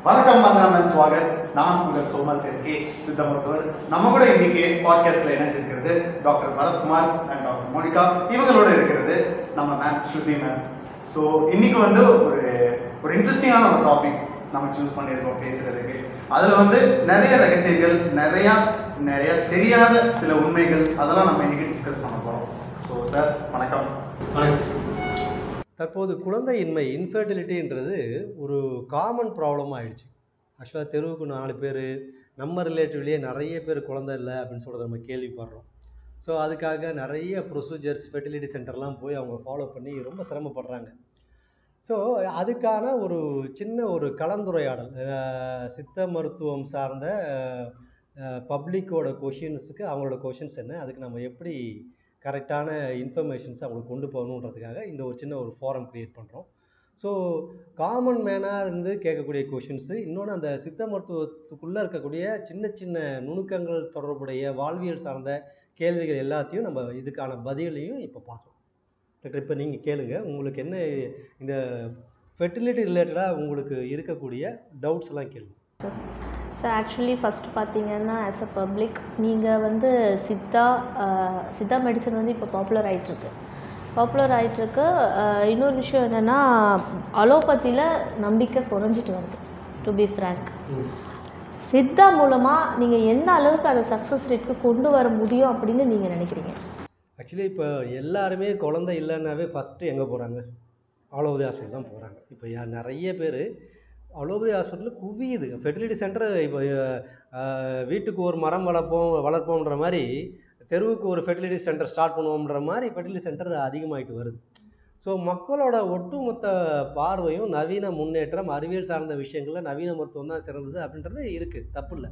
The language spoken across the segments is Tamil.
வணக்கம் வந்தனம் ஸ்வாகத். நான் உங்கள் சோமஸ் எஸ்கே சித்த மருத்துவர். நம்ம கூட இன்னைக்கு பாட்காஸ்ட்ல இணைஞ்சிருக்கிறது doctor Bharath Kumar and doctor Monika. இவங்களோட இருக்கிறது நம்ம மேம் ஸ்ருதி மேம். ஸோ இன்னைக்கு வந்து ஒரு இன்ட்ரெஸ்டிங்கான ஒரு டாபிக் நம்ம சூஸ் பண்ணியிருக்கோம் பேசுறதுக்கு. அதில் நிறைய ரகசியங்கள், நிறைய தெரியாத சில உண்மைகள், அதெல்லாம் நம்ம இன்னைக்கு டிஸ்கஸ் பண்ண போகிறோம். ஸோ சார் வணக்கம். தற்போது குழந்தையின்மை இன்ஃபர்டிலிட்டின்றது ஒரு காமன் ப்ராப்ளமாக ஆயிடுச்சு. ஆக்சுவலாக தெருவுக்கு 4 பேர், நம்ம ரிலேட்டிவ்லேயே நிறைய பேர் குழந்தை இல்லை அப்படின்னு சொல்கிறத நம்ம கேள்விப்படுறோம். ஸோ அதுக்காக நிறைய ப்ரொசீஜர்ஸ், ஃபெர்டிலிட்டி சென்டர்லாம் போய் அவங்க ஃபாலோ பண்ணி ரொம்ப சிரமப்படுறாங்க. ஸோ அதுக்கான ஒரு சின்ன ஒரு கலந்துரையாடல், சித்த மருத்துவம் சார்ந்த பப்ளிக்கோட கொஷின்ஸுக்கு அவங்களோட கொஷின்ஸ் என்ன, அதுக்கு நம்ம எப்படி கரெக்டான இன்ஃபர்மேஷன்ஸ் அவங்களுக்கு கொண்டு போகணுன்றதுக்காக இந்த ஒரு சின்ன ஒரு ஃபாரம் க்ரியேட் பண்ணுறோம். ஸோ காமன் மேனாக இருந்து கேட்கக்கூடிய கொஷின்ஸு, இன்னொன்று அந்த சித்த மருத்துவத்துக்குள்ளே இருக்கக்கூடிய சின்ன சின்ன நுணுக்கங்கள் தொடர்புடைய வாழ்வியல் சார்ந்த கேள்விகள் எல்லாத்தையும் நம்ம இதுக்கான பதிலையும் இப்போ பார்க்கலாம். டாக்டர், இப்போ நீங்கள் கேளுங்க, உங்களுக்கு என்ன இந்த ஃபெர்டிலிட்டி ரிலேட்டடாக உங்களுக்கு இருக்கக்கூடிய டவுட்ஸ் எல்லாம் கேளுங்க. ஸோ ஆக்சுவலி ஃபஸ்ட்டு பார்த்தீங்கன்னா, ஆஸ் அ பப்ளிக் நீங்கள் சித்தா மெடிசன் இப்போ பாப்புலர் ஆகிட்டுருக்கு. இன்னொரு விஷயம் என்னென்னா, அலோபதியில் நம்பிக்கை குறைஞ்சிட்டு வருது. டு பி ஃப்ரேங்க், சித்தா மூலமாக நீங்கள் எந்த அளவுக்கு அதை சக்ஸஸ் ரேட்டுக்கு கொண்டு வர முடியும் அப்படின்னு நீங்கள் நினைக்கிறீங்க? ஆக்சுவலி இப்போ எல்லாருமே குழந்தை இல்லைன்னாவே ஃபஸ்ட்டு எங்கே போகிறாங்க? அலோபதி ஹாஸ்பிட்டல் தான் போகிறாங்க. இப்போ நிறைய பேர் அலோபதி ஹாஸ்பிட்டலில் குவியுது. ஃபெர்டிலிட்டி சென்டர் இப்போ வீட்டுக்கு ஒரு மரம் வளர்ப்போம்ன்ற மாதிரி, தெருவுக்கு ஒரு ஃபெர்டிலிட்டி சென்டர் ஸ்டார்ட் பண்ணுவோம்ன்ற மாதிரி ஃபெர்டிலிட்டி சென்டர் அதிகமாகிட்டு வருது. ஸோ மக்களோட ஒட்டுமொத்த பார்வையும் நவீன முன்னேற்றம், அறிவியல் சார்ந்த விஷயங்களில் நவீன மருத்துவம் தான் சிறந்தது அப்படின்றது இருக்குது, தப்பு இல்லை.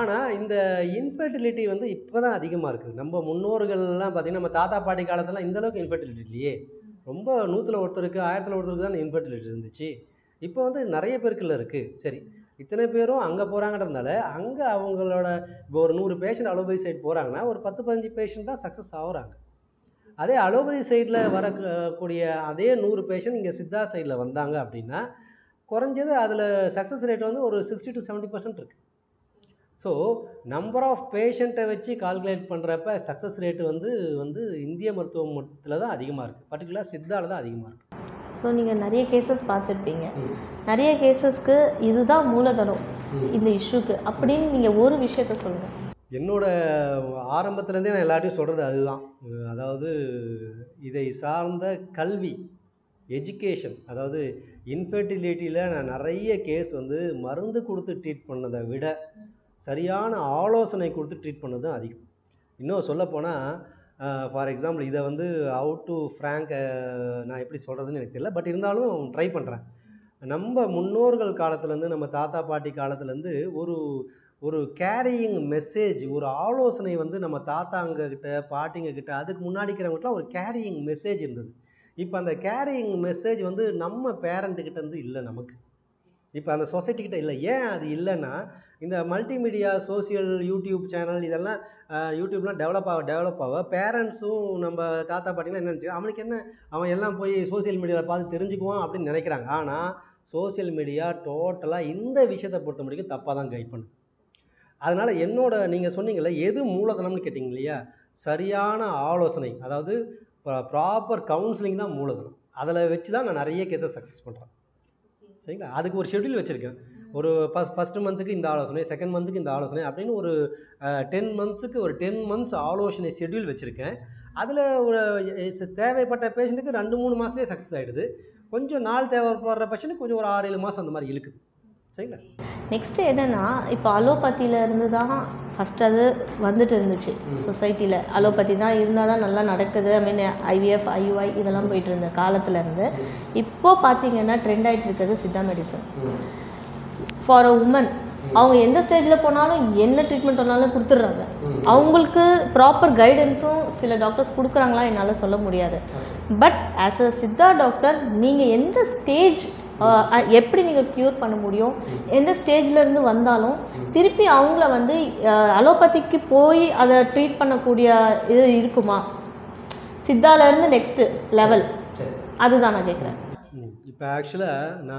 ஆனால் இந்த இன்ஃபெர்டிலிட்டி இப்போ தான் அதிகமாக இருக்குது. நம்ம முன்னோர்கள்லாம் பார்த்திங்கன்னா, நம்ம தாத்தா பாட்டி காலத்தில் இந்தளவுக்கு இன்ஃபெர்டிலிட்டி இல்லையே. ரொம்ப 100ல் ஒருத்தருக்கு 1000ல் ஒருத்தருக்கு தான் இன்ஃபெர்டிலிட்டி இருந்துச்சு. இப்போ நிறைய பேருக்குள்ள இருக்குது. சரி, இத்தனை பேரும் அங்கே போகிறாங்கன்றதுனால அங்கே அவங்களோட இப்போ ஒரு 100 பேஷண்ட் அலோபதி சைடு போகிறாங்கன்னா ஒரு 10-15 பேஷண்ட் தான் சக்ஸஸ் ஆகுறாங்க. அதே அலோபதி சைடில் வரக்கூடிய அதே 100 பேஷண்ட் இங்கே சித்தா சைடில் வந்தாங்க அப்படின்னா குறைஞ்சது அதில் சக்ஸஸ் ரேட் ஒரு 60-70% இருக்குது. ஸோ நம்பர் ஆஃப் பேஷண்ட்டை வச்சு கால்குலேட் பண்ணுறப்ப சக்ஸஸ் ரேட்டு இந்திய மருத்துவத்தில் தான் அதிகமாக இருக்குது. பர்டிகுலராக சித்தாவில் தான் அதிகமாக இருக்குது. ஸோ நீங்கள் நிறைய கேசஸ் பார்த்துருப்பீங்க. நிறைய கேசஸ்க்கு இதுதான் மூலதனம் இந்த இஷ்யூக்கு அப்படின்னு நீங்கள் ஒரு விஷயத்த சொல்லுங்கள். என்னோட ஆரம்பத்துலேருந்தே நான் எல்லாத்தையும் சொல்கிறது அதுதான். அதாவது இதை சார்ந்த கல்வி, எஜுகேஷன், அதாவது இன்ஃபெர்டிலிட்டியில் நான் நிறைய கேஸ் மருந்து கொடுத்து ட்ரீட் பண்ணதை விட சரியான ஆலோசனை கொடுத்து ட்ரீட் பண்ணது தான் அதிகம். இன்னும் சொல்லப்போனால், ஃபார் எக்ஸாம்பிள் இதை ஹவு டு ஃப்ராங்க் நான் எப்படி சொல்கிறதுன்னு எனக்கு தெரியல, பட் இருந்தாலும் ட்ரை பண்ணுறேன். நம்ம முன்னோர்கள் காலத்துலேருந்து, நம்ம தாத்தா பாட்டி காலத்துலேருந்து ஒரு கேரியிங் மெசேஜ், ஒரு ஆலோசனை நம்ம தாத்தாங்கக்கிட்ட, பாட்டிங்கக்கிட்ட, அதுக்கு முன்னாடிக்கிறவங்ககிட்டலாம் ஒரு கேரியிங் மெசேஜ் இருந்தது. இப்போ அந்த கேரியிங் மெசேஜ் நம்ம பேரண்ட்டுக்கிட்ட இல்லை, நமக்கு இப்போ அந்த சொசைட்டிக்கிட்ட இல்லை. ஏன் அது இல்லைன்னா, இந்த மல்டிமீடியா, சோசியல், யூடியூப் சேனல், இதெல்லாம் யூடியூப்லாம் டெவலப் ஆக பேரண்ட்ஸும் நம்ம தாத்தா பாட்டிலாம் என்ன நினச்சி, அவனுக்கு என்ன, அவன் எல்லாம் போய் சோசியல் மீடியாவில் பார்த்து தெரிஞ்சுக்குவான் அப்படின்னு நினைக்கிறாங்க. ஆனால் சோசியல் மீடியா டோட்டலாக இந்த விஷயத்தை பொறுத்த முடியும் தப்பாக தான் கைட் பண்ணும். அதனால் நீங்கள் சொன்னீங்களே எது மூலதனம்னு கேட்டிங்க இல்லையா, சரியான ஆலோசனை, அதாவது ப்ராப்பர் கவுன்சிலிங் தான் மூலதனம். அதில் வச்சு தான் நான் நிறைய கேஸை சக்ஸஸ் பண்ணுறேன். சரிங்களா? அதுக்கு ஒரு ஷெட்யூல் வச்சுருக்கேன். ஒரு ஃபஸ்ட்டு மந்த்துக்கு இந்த ஆலோசனை, செகண்ட் மந்த்துக்கு இந்த ஆலோசனை அப்படின்னு ஒரு 10 மந்த்ஸுக்கு ஒரு 10 மந்த்ஸ் ஆலோசனை ஷெட்யூல் வச்சுருக்கேன். அதில் ஒரு தேவைப்பட்ட பேஷண்ட்டுக்கு 2-3 மாதத்துலேயே சக்ஸஸ் ஆகிடுது. கொஞ்சம் நாள் தேவைப்படுற பேஷண்ட்டுக்கு கொஞ்சம் ஒரு 6-7 மாதம் அந்த மாதிரி இழுக்குது. சரிங்களா? நெக்ஸ்ட்டு என்னென்னா, இப்போ அலோபதியில் இருந்து தான் ஃபஸ்ட் அது இருந்துச்சு சொசைட்டியில். அலோபதி தான் இருந்தால் தான் நல்லா நடக்குது. IVF, IUI இதெல்லாம் போயிட்டு இருந்த காலத்துலேருந்து இப்போது பார்த்தீங்கன்னா ட்ரெண்ட் ஆகிட்டு இருக்கிறது Siddha medicine for a woman. அவங்க எந்த ஸ்டேஜில் போனாலும் என்ன ட்ரீட்மெண்ட் பண்ணாலும் கொடுத்துட்றாங்க. அவங்களுக்கு ப்ராப்பர் கைடன்ஸும் சில டாக்டர்ஸ் கொடுக்குறாங்களா என்னால் சொல்ல முடியாது. But as a Siddha doctor நீங்கள் எந்த ஸ்டேஜ், எப்படி நீங்கள் க்யூர் பண்ண முடியும், எந்த ஸ்டேஜ்லேருந்து வந்தாலும் திருப்பி அவங்கள அலோபதிக்கு போய் அதை ட்ரீட் பண்ணக்கூடிய இது இருக்குமா? சித்தாலேருந்து நெக்ஸ்ட்டு லெவல், அதுதான் நான் கேட்குறேன். இப்போ ஆக்சுவலாக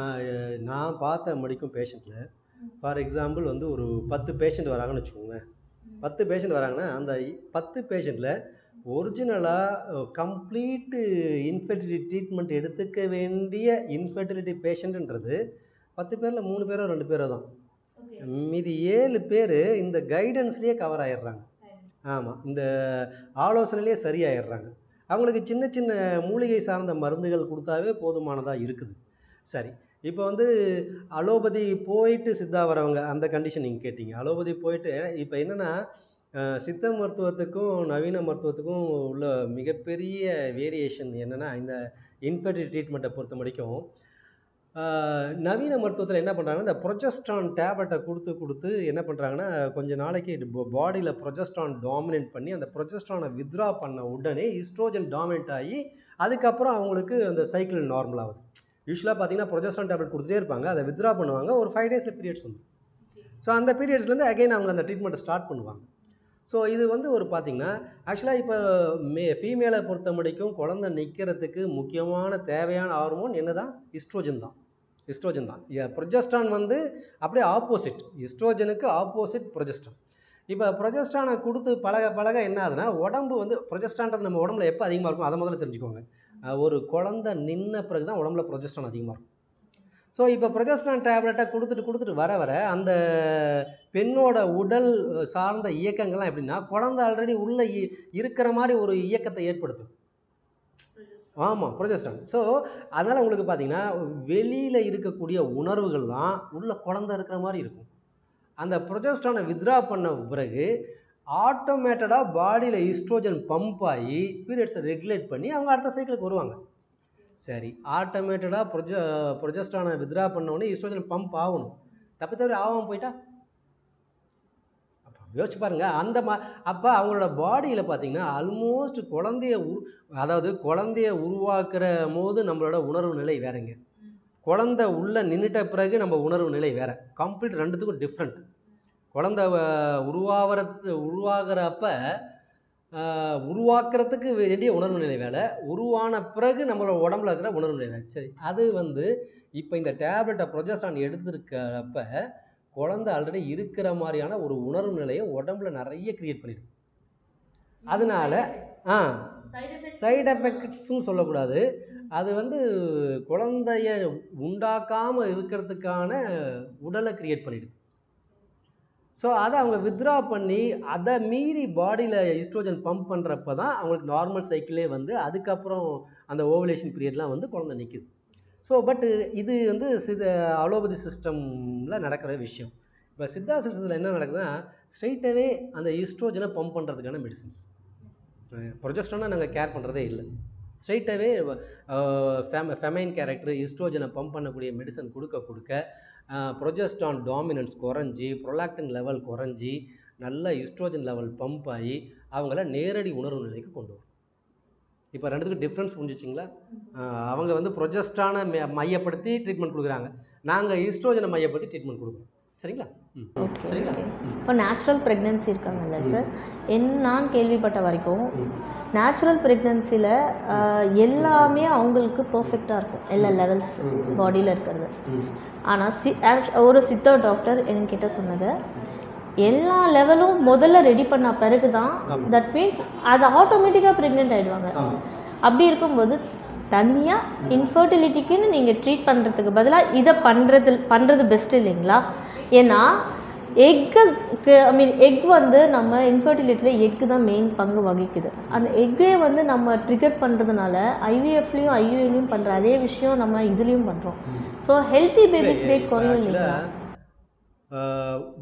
நான் பார்த்த மெடிக்கும் பேஷண்ட்டில் ஃபார் எக்ஸாம்பிள் வந்து ஒரு 10 பேஷண்ட் வராங்கன்னு வச்சுக்கோங்களேன். 10 பேஷண்ட் வராங்கன்னா அந்த 10 பேஷண்ட்டில் ஒரிஜினலாக கம்ப்ளீட்டு இன்ஃபெர்டிலிட்டி ட்ரீட்மெண்ட் எடுத்துக்க வேண்டிய இன்ஃபெர்டிலிட்டி பேஷண்ட்டுன்றது 10 பேரில் 3 பேரோ 2 பேரோ தான். மீதி 7 பேர் இந்த கைடன்ஸ்லேயே கவர் ஆகிடுறாங்க. ஆமாம், இந்த ஆலோசனையிலே சரியாயிடுறாங்க. அவங்களுக்கு சின்ன சின்ன மூலிகை சார்ந்த மருந்துகள் கொடுத்தாவே போதுமானதாக இருக்குது. சரி, இப்போ வந்து அலோபதி போயிட்டு சித்தா வரவங்க அந்த கண்டிஷன் நீங்கள் கேட்டீங்க. அலோபதி போயிட்டு இப்போ என்னென்னா சித்த மருத்துவத்துக்கும் நவீன மருத்துவத்துக்கும் உள்ள மிகப்பெரிய வேரியேஷன் என்னென்னா இந்த இன்ஃபெர்டிலிட்டி ட்ரீட்மெண்ட்டை பொறுத்த வரைக்கும் நவீன மருத்துவத்தில் என்ன பண்ணுறாங்கன்னா இந்த ப்ரொஜெஸ்ட்ரான் டேப்லெட்டை கொடுத்து என்ன பண்ணுறாங்கன்னா கொஞ்ச நாளைக்கு பாடியில் ப்ரொஜெஸ்ட்ரான் டாமினேட் பண்ணி அந்த ப்ரொஜெஸ்ட்ரானை வித்ரா பண்ண உடனே ஈஸ்ட்ரோஜன் டாமினேட் ஆகி அதுக்கப்புறம் அவங்களுக்கு அந்த சைக்கிள் நார்மல் ஆகுது. யூஸ்வலாக பார்த்தீங்கன்னா ப்ரொஜெஸ்ட்ரான் டேப்லெட் கொடுத்துட்டே இருப்பாங்க, அதை வித்ரா பண்ணுவாங்க, ஒரு 5 டேஸில் பீரியட்ஸ் வந்து. ஸோ அந்த பீரியட்ஸ்லேருந்து அகைன் அவங்க அந்த ட்ரீட்மெண்ட்டை ஸ்டார்ட் பண்ணுவாங்க. ஸோ இது வந்து ஒரு பார்த்திங்கன்னா ஆக்சுவலாக இப்போ ஃபீமேலை பொறுத்த வரைக்கும் குழந்தை நிற்கிறதுக்கு முக்கியமான தேவையான ஹார்மோன் என்ன தான்? ஈஸ்ட்ரோஜன் தான். ப்ரொஜெஸ்ட்ரான் வந்து அப்படியே ஆப்போசிட், ஈஸ்ட்ரோஜனுக்கு ஆப்போசிட் ப்ரொஜெஸ்ட்ரான். இப்போ ப்ரொஜெஸ்ட்ரானை கொடுத்து பழக என்ன ஆகுதுன்னா உடம்பு வந்து ப்ரொஜெஸ்ட்ரான்றது நம்ம உடம்புல எப்போ அதிகமாக இருக்கும் அதை முதல்ல தெரிஞ்சுக்கோங்க. ஒரு குழந்தை நின்ன பிறகு தான் உடம்புல ப்ரொஜெஸ்ட்ரான் அதிகமாக இருக்கும். ஸோ இப்போ ப்ரொஜெஸ்ட்ரான் டேப்லெட்டை கொடுத்துட்டு வர அந்த பெண்ணோட உடல் சார்ந்த இயக்கங்கள்லாம் எப்படின்னா குழந்தை ஆல்ரெடி உள்ளே இருக்கிற மாதிரி ஒரு இயக்கத்தை ஏற்படுத்தும். ஆமாம், ப்ரொஜெஸ்ட்ரான். ஸோ அதனால் உங்களுக்கு பார்த்திங்கன்னா வெளியில் இருக்கக்கூடிய உணர்வுகள்லாம் உள்ள குழந்தை இருக்கிற மாதிரி இருக்கும். அந்த ப்ரொஜெஸ்ட்ரானை வித்ரா பண்ண பிறகு ஆட்டோமேட்டடாக பாடியில் ஈஸ்ட்ரோஜன் பம்ப் ஆகி பீரியட்ஸை ரெகுலேட் பண்ணி அவங்க அடுத்த சைக்கிளுக்கு வருவாங்க. சரி, ஆட்டோமேட்டடாக ப்ரொஜெஸ்ட்ரானை வித்ரா பண்ணோடனே ஈஸ்ட்ரோஜன் பம்ப் ஆகணும், தவிர ஆகாமல் போயிட்டா அப்போ யோசிச்சு பாருங்கள். அப்போ அவங்களோட பாடியில் பார்த்திங்கன்னா ஆல்மோஸ்ட் குழந்தைய உருவாக்குற போது நம்மளோட உணர்வு நிலை வேறங்க, குழந்தை உள்ளே நின்றுட்ட பிறகு நம்ம உணர்வு நிலை வேறு, கம்ப்ளீட் ரெண்டுத்துக்கும் டிஃப்ரெண்ட். குழந்தை உருவாகிறப்ப உருவாக்குறதுக்கு வேண்டிய உணர்வு நிலை வேலை, உருவான பிறகு நம்மளோட உடம்புல இருக்கிற உணர்வு நிலை வேலை. சரி, அது வந்து இப்போ இந்த டேப்லெட்டை ப்ரொஜெஸ்ட்ரான் எடுத்துருக்கிறப்ப குழந்தை ஆல்ரெடி இருக்கிற மாதிரியான ஒரு உணர்வு நிலையை உடம்புல நிறைய கிரியேட் பண்ணிடுது. அதனால சைடு எஃபெக்ட்ஸும் சொல்லக்கூடாது, அது வந்து குழந்தைய உண்டாக்காமல் இருக்கிறதுக்கான உடலை கிரியேட் பண்ணிடுது. ஸோ அதை அவங்க வித்ரா பண்ணி அதை மீறி பாடியில் ஈஸ்ட்ரோஜன் பம்ப் பண்ணுறப்ப தான் அவங்களுக்கு நார்மல் சைக்கிளே வந்து அதுக்கப்புறம் அந்த ஓவலேஷன் பீரியட்லாம் வந்து குழந்தை நிற்குது. ஸோ பட் இது வந்து அலோபதி சிஸ்டமில் நடக்கிற விஷயம். இப்போ சித்தா சிஸ்டத்தில் என்ன நடக்குதுன்னா ஸ்ட்ரைட்டாகவே அந்த ஈஸ்ட்ரோஜனை பம்ப் பண்ணுறதுக்கான மெடிசின்ஸ், ப்ரொஜெஸ்ட்ரானை நாங்கள் கேர் பண்ணுறதே இல்லை, ஸ்ட்ரைட்டாகவே ஃபெமைன் கேரக்டர் ஈஸ்ட்ரோஜனை பம்ப் பண்ணக்கூடிய மெடிசன் கொடுக்க ப்ரொஜெஸ்ட்ரான் டாமினன்ஸ் குறைஞ்சி ப்ரொலாக்டின் லெவல் குறைஞ்சி நல்ல ஈஸ்ட்ரோஜன் லெவல் பம்ப் ஆகி அவங்கள நேரடி உணர்வு நிலைக்கு கொண்டு வரும். இப்போ ரெண்டுத்துக்கும் டிஃப்ரென்ஸ் புரிஞ்சிச்சிங்களா? அவங்க வந்து ப்ரொஜெஸ்ட்ரானை மையப்படுத்தி ட்ரீட்மெண்ட் கொடுக்குறாங்க, நாங்கள் ஈஸ்ட்ரோஜனை மையப்படுத்தி ட்ரீட்மெண்ட் கொடுக்குறோம். சரிங்களா? சரிங்களா? இப்போ நேச்சுரல் ப்ரெக்னென்சி இருக்காங்கல்ல சார், நான் கேள்விப்பட்ட வரைக்கும் நேச்சுரல் ப்ரெக்னென்சியில் எல்லாமே அவங்களுக்கு பர்ஃபெக்டாக இருக்கும், எல்லா லெவல்ஸ் பாடியில் இருக்கிறது. ஆனால் ஒரு சித்தா டாக்டர் என்கிட்ட சொன்னது எல்லா லெவலும் முதல்ல ரெடி பண்ண பிறகு தான், தட் மீன்ஸ் அது ஆட்டோமேட்டிக்காக ப்ரெக்னென்ட் ஆகிடுவாங்க. அப்படி இருக்கும்போது தனியாக இன்ஃபர்டிலிட்டிக்குன்னு நீங்கள் ட்ரீட் பண்ணுறதுக்கு பதிலாக இதை பண்ணுறது பெஸ்ட் இல்லைங்களா? ஏன்னா எக் வந்து நம்ம இன்ஃபர்டிலிட்டியில் எக்கு தான் மெயின் பங்கு வகிக்குது. அந்த எக்கே வந்து நம்ம ட்ரிகர் பண்ணுறதுனால ஐவிஎஃப்லேயும் ஐயுஏலையும் பண்ணுற அதே விஷயம் நம்ம இதுலேயும் பண்ணுறோம். ஸோ ஹெல்த்தி பேபிஸ் வெயிட் குறையும் இல்லைங்களா?